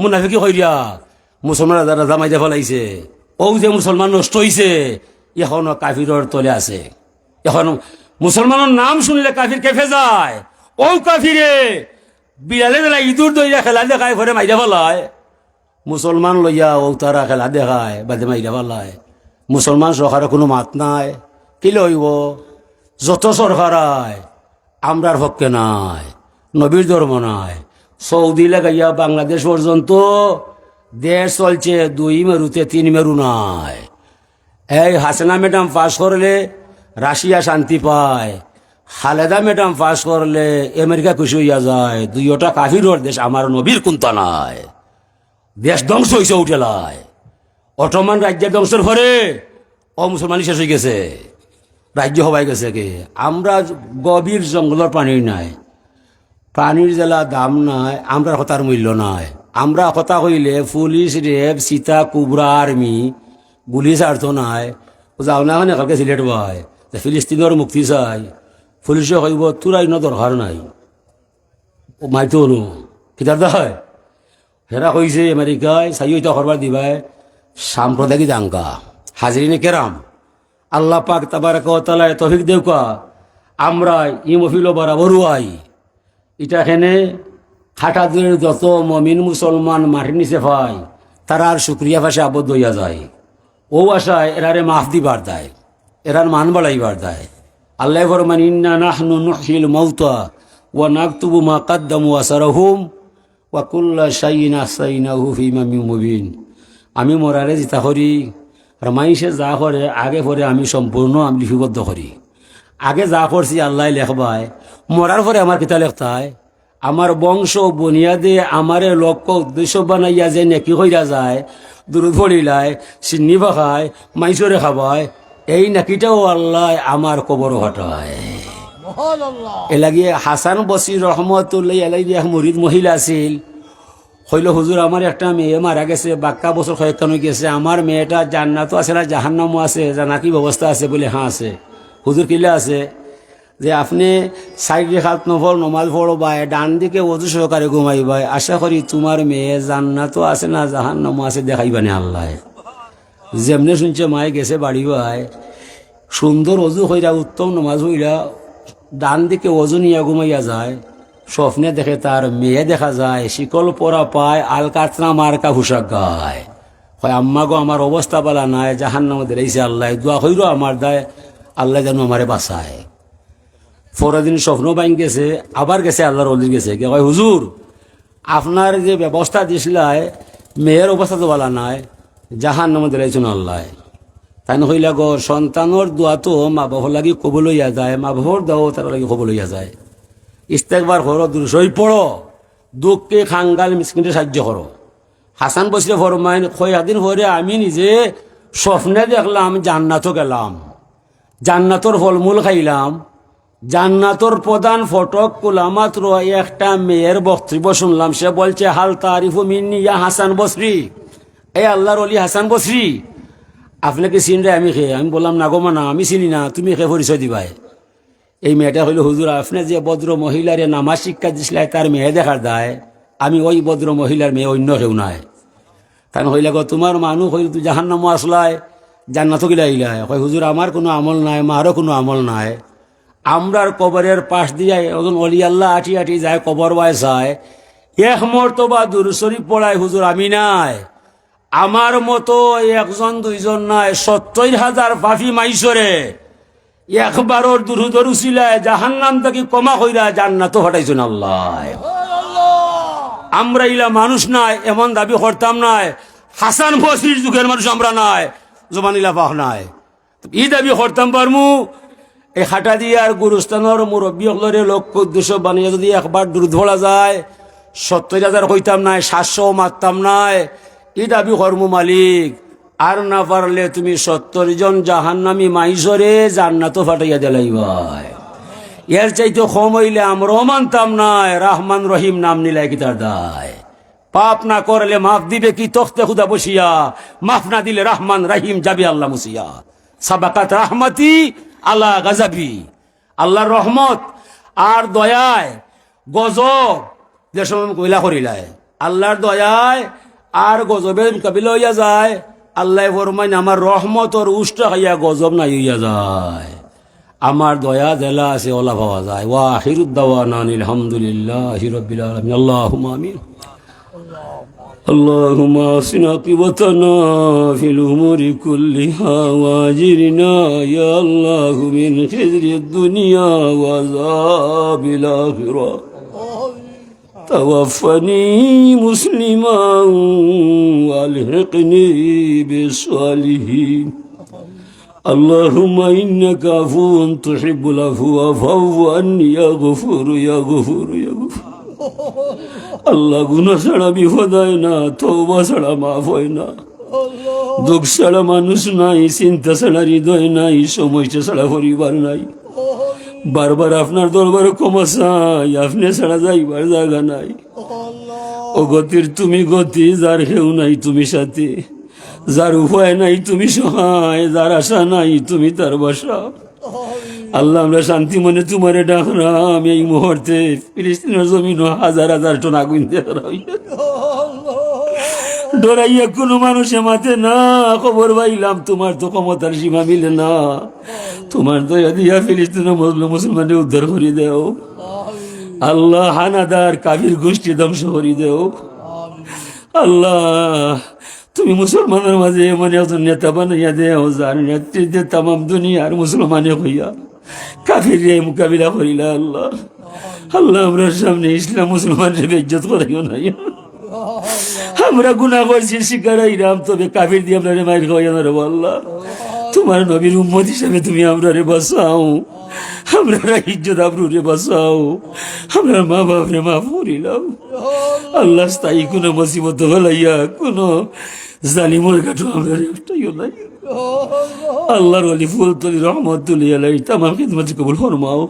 মুনাফিকি করিয়া মুসলমান রাজা মাইতে ফেলাইছে। ও যে মুসলমান নষ্ট হইছে, এখনো কাফিরের তলে আছে। এখন মুসলমানের নাম শুনলে কাফির কেফে যায়। ও কাফিরে বিড়ালে দিলা ইঁদুর দইয়া খেলা দেখায়, ঘরে মাইরা ফেলায়। মুসলমান লইয়া ও তারা খেলা দেখায়, বাদে মাইরা ফেলায়। মুসলমান সরকারের কোনো মাত নাই, কি লইব? যত সরকার আয় আমরার পক্ষে নাই, নবীর ধর্ম নাই। সৌদি লাগাইয়া বাংলাদেশ পর্যন্ত দেশ চলছে 2 মেরুতে 3 মেরু নাই। এই হাসিনা ম্যাডাম পাস করলে রাশিয়া শান্তি পায়, খালেদা ম্যাডাম পাস করলে আমেরিকা খুশি হইয়া যায়। 2টা কাফিরর দেশ, আমার নবীর কুন্তা নাই। দেশ ধ্বংস হয়েছে উঠেলায়। অটোমান রাজ্যের ধ্বংসের পরে ও মুসলমানই শেষ হয়ে গেছে, রাজ্য হবাই গেছে। কে আমরা গভীর জঙ্গলের পানি নাই, পানির জেলা দাম নাই, আমরা কথার মূল্য নাই। আমরা কথা কইলে পুলিশ, রেব, সীতা, কুবরা, আর্মি গুলি ছাড়তো নাই, যাও না মানে কালকে সিলেট ভাই ফিলিস্তিনের মুক্তি চাই, পুলিশে কইব তোর আইন দরকার নাই, ও মাইতো নো কিতার দেখায় হেরা কইছে আমেরিকায় চাইও করবার দিবাই সাম্প্রদায়িক দাঙ্গা হাজিরিনে কেরাম। আল্লাহ পাক তাবারাক ওয়া তাআলা তৌফিক দেউকা আমরা ই মফিল বরাবর আই এটা এখানে খাটা দূরের যত মমিন মুসলমান মাটির নিচে পায় তারা আর শুক্রিয়া ভাষা আবদ্ধ হইয়া যায়। ও আশায় এরারে মাফ দিবার দেয়, এরার মান বাড়াইবার দেয়। আল্লাহ ফরমান ইন্না নাহনু নুহয়িল মাউতা ওয়া নাকতুবু মা কাদ্দামু আসারহুম ওয়া কুল্লা শাইইন আহসাইনাহু ফি ইমামিন মুবিন। আমি মরারে জিতা করি আর মাইসে যা করে আগে পরে আমি সম্পূর্ণ আমি লিপিবদ্ধ করি। আগে যা করছি আল্লাহ লেখবায়, মরার পরে আমার কিতা লেখতায়, আমার বংশ বুনিয়াদে আমারে লক্ষ্য উদ্দেশ্য বানাইয়া যে নেকি হইয়া যায়, দূরত পড়িলায় চিন্নি পাখায় মাইসরে খাবায়, এই নাকিটাও আল্লাহ আমার কবর ঘটায়। এলাগিয়ে হাসান বসির রহমতুল্লাহ আলাইহি এক মুরিদ মহিলা আছিল, হইল হুজুর আমার একটা মেয়ে মারা গেছে, বাক্কা বছর কয়েকখান গেছে, আমার মেয়েটা জান্নাতও আছে না জাহান্নামও আছে, জানা কি ব্যবস্থা আছে বলে হ্যাঁ আছে। হুজুর কিলে আছে যে আপনি সাইড রেখাত নফল নমাজ পড়বাই, ডান দিকে অজু সহকারে ঘুমাইবাই, আশা করি তোমার মেয়ে জান্নাতও আছে না জাহান্নামও আছে দেখাইবানে আল্লাহ। যেমনে শুনছে মায়ে গেছে বাড়ি ভাই, সুন্দর অজু হইরা উত্তম নমাজ হইরা ডান দিকে অজু নিয়ে ঘুমাইয়া যায়, স্বপ্নে দেখে তার মেয়ে দেখা যায়, শিকল পরা পায়, আলকাতরা মার্কা পোশাক গায়, হয় আম্মা গো আমার অবস্থা বলা নাই, জাহান্নামে দিলাইছে আল্লাহ, দোয়া হইল আমার দায় আল্লাহ যেন আমারে বাঁচায়। পরের দিন স্বপ্ন বাইন গেছে, আবার গেছে আল্লাহর অলির গেছে, কয় হুজুর আপনার যে ব্যবস্থা দিছিলাই মেয়ের অবস্থা তো বলা নাই, জাহান্নামে দিলাইছেন আল্লাহ। তাই হইলা গো সন্তানোর দোয়া তো মা বাবার লাগি কবল হইয়া যায়, মা বাবার দাও তার লাগি কবল হইয়া যায়। ইস্তেকবার করো, দুরুশরীফ পড়ো, দুঃখে খাঙ্গাল মিসকিনকে সাহায্য করো। হাসান বসরে ফরমাইন কয়েকদিন পরে আমি নিজে স্বপ্নে দেখলাম জান্নাতও গেলাম, জান্নাতর ফলমূল খাইলাম, জান্নাতর প্রধান ফটক খোলা মাত্র একটা মেয়ের বক্তব্য শুনলাম, সে বলছে হাল তারিফু মিন্নি ইয়া হাসান বসরি, এই আল্লাহর ওলি হাসান বসরি আপনাকে চিন রে? আমি খেয়ে আমি বললাম না গো মা না, আমি চিনি না, তুমি খেয়ে পরিচয় দিবাই। এই মেয়েটা হইল হুজুর আপনি যে ভদ্র মহিলারে নামাজ শিক্ষা দিছিলেন তার মেয়ে দেখার দায়, আমি ওই ভদ্র মহিলার মেয়ে, অন্য কেউ নাই। কারণ হইলে গো তোমার মানুষ হইল তুই জাহান্নামও আসলায় জান্নাত গিলাইলায়, কয় হুজুর আমার কোনো আমল নাই, মারও কোনো আমল নাই। আমরার কবরের পাশ দিয়ে ওজন অলি আল্লাহ আটি আটি যায়, কবর বায় যায়, এক মর্তবা দুরূদ শরীফ পড়ায় হুজুর আমি নাই, আমার মতো একজন দুইজন নাই, ৭০,০০০ পাপী মাইসরে একবারর দুরূদের উসিলায় জাহান্নাম থেকে কমা কইরা জান্নাতও হটাইছেন আল্লাহ। আমরা ইলা মানুষ নাই এমন দাবি করতাম নাই, হাসান বসরির যুগের মানুষ আমরা নাই, জবান ইলা পাহ নাই, ই দাবি করতাম পারমু। এই হাটা দিয়ে আর গুরুস্থানের মুরব্বী হলরে লক্ষ্য উদ্দেশ্য বানিয়ে যদি একবার দুরূদ পড়া যায় ৭০,০০০ কইতাম নাই, ৭০০ মারতাম নাই, ই দাবি কর্ম মালিক। আর না পারলে তুমি ৭০ জন জাহান্নামী মাইসরে জান্নাতও ফাটাইয়া দিলাইবাই। এর চাইতে কম হইলে আমরাও মানতাম নাই, রহমান রহিম নাম নিলাই কি তার দায়। পাপ না করলে মাফ দিবে কি তখতে খুদা বসিয়া, মাফ না দিলে রহমান রহিম যাবে আল্লাহ মুসিয়া। সাবাকাত রাহমাতি আল্লাহ গাজাবি, আল্লাহর রহমত আর দয়ায় গজব যে সময় কইলা করিলায়, আল্লাহর দয়ায় আর গজবের কাবিল হইয়া যায়। আল্লাহ ফরমাইন আমার রহমতর উষ্টা হইয়া গজব নাই হইয়া যায়, আমার দয়া জেলা আছে ওলা পাওয়া যায়। ওয়া আখিরুদ দাওয়ানা আলহামদুলিল্লাহি রাব্বিল আলামিন। আল্লাহুম্মা আমিন। اللهم اصلح عاقبتنا في الأمور كلها واجرنا يا الله من خزي الدنيا وعذاب الآخرة. توفني مسلما والحقني بالصالحين. اللهم إنك عفو تحب العفو فاعف عني يا غفور يا غفور يا غفور. আল্লাহ গুনাহ ছাড়া বিপদ হয় না, তওবা ছাড়া মাফ হয় না, দুঃখ ছাড়া মানুষ নাই, চিন্তা ছাড়া হৃদয় নাই, সমস্যা ছাড়া পরিবার নাই। বারবার আপনার দরবারে ক্ষমা চাই, আপনি ছাড়া যাইবার জায়গা নাই। ও গতির তুমি গতি, যার কেউ নাই তুমি সাথে। যার উপায় নাই তুমি সহায়, যার আশা নাই তুমি তার বাসা। আল্লাহ আমরা শান্তি মনে তোমারে ডাকলাম এই মুহূর্তে ফিলিস্তিনের জমিন হাজার হাজার টন আগুন দিয়ে ডরাইয়া কোনো মানুষে মাতে না। খবর পাইলাম তোমার তো ক্ষমতার সীমা মিলে না, তোমার দয়া দিয়া ফিলিস্তিনের মুসলমানের উদ্ধার করে দেও আল্লাহ। হানাদার কাবির গোষ্ঠী ধ্বংস করে দেও আল্লাহ। তুমি মুসলমানের মাঝে এমন একজন নেতা বানাইয়া দেও যার নেতৃত্বে তাম দুনিয়ার মুসলমানে হইয়া কাফির মোকাবিলা করিলা আল্লাহ। আল্লাহ আমরা সামনে ইসলাম মুসলমানের বেজ্জত করাইও নাই। আমরা গুনাহ করছি শিকারাইরাম, তবে কাফির দিয়ে আমরা মাইর খাওয়াইয়া না রে আল্লাহ। তোমার নবীর উম্মত হিসাবে তুমি আমরা রে বাঁচাও, আমরা ইজ্জত আবরু রে বাঁচাও, আমরা মা বাপ রে মাফ করিলাম আল্লাহ। স্থায়ী কোনো মুসিবত হলাইয়া কোনো জালিমর কাঠো আমরা রে উঠাইও নাই আল্লাহর ওলি ফুল তুলি রহমত তুলি আলাই তামাম খিদমত কবুল ফরমাও।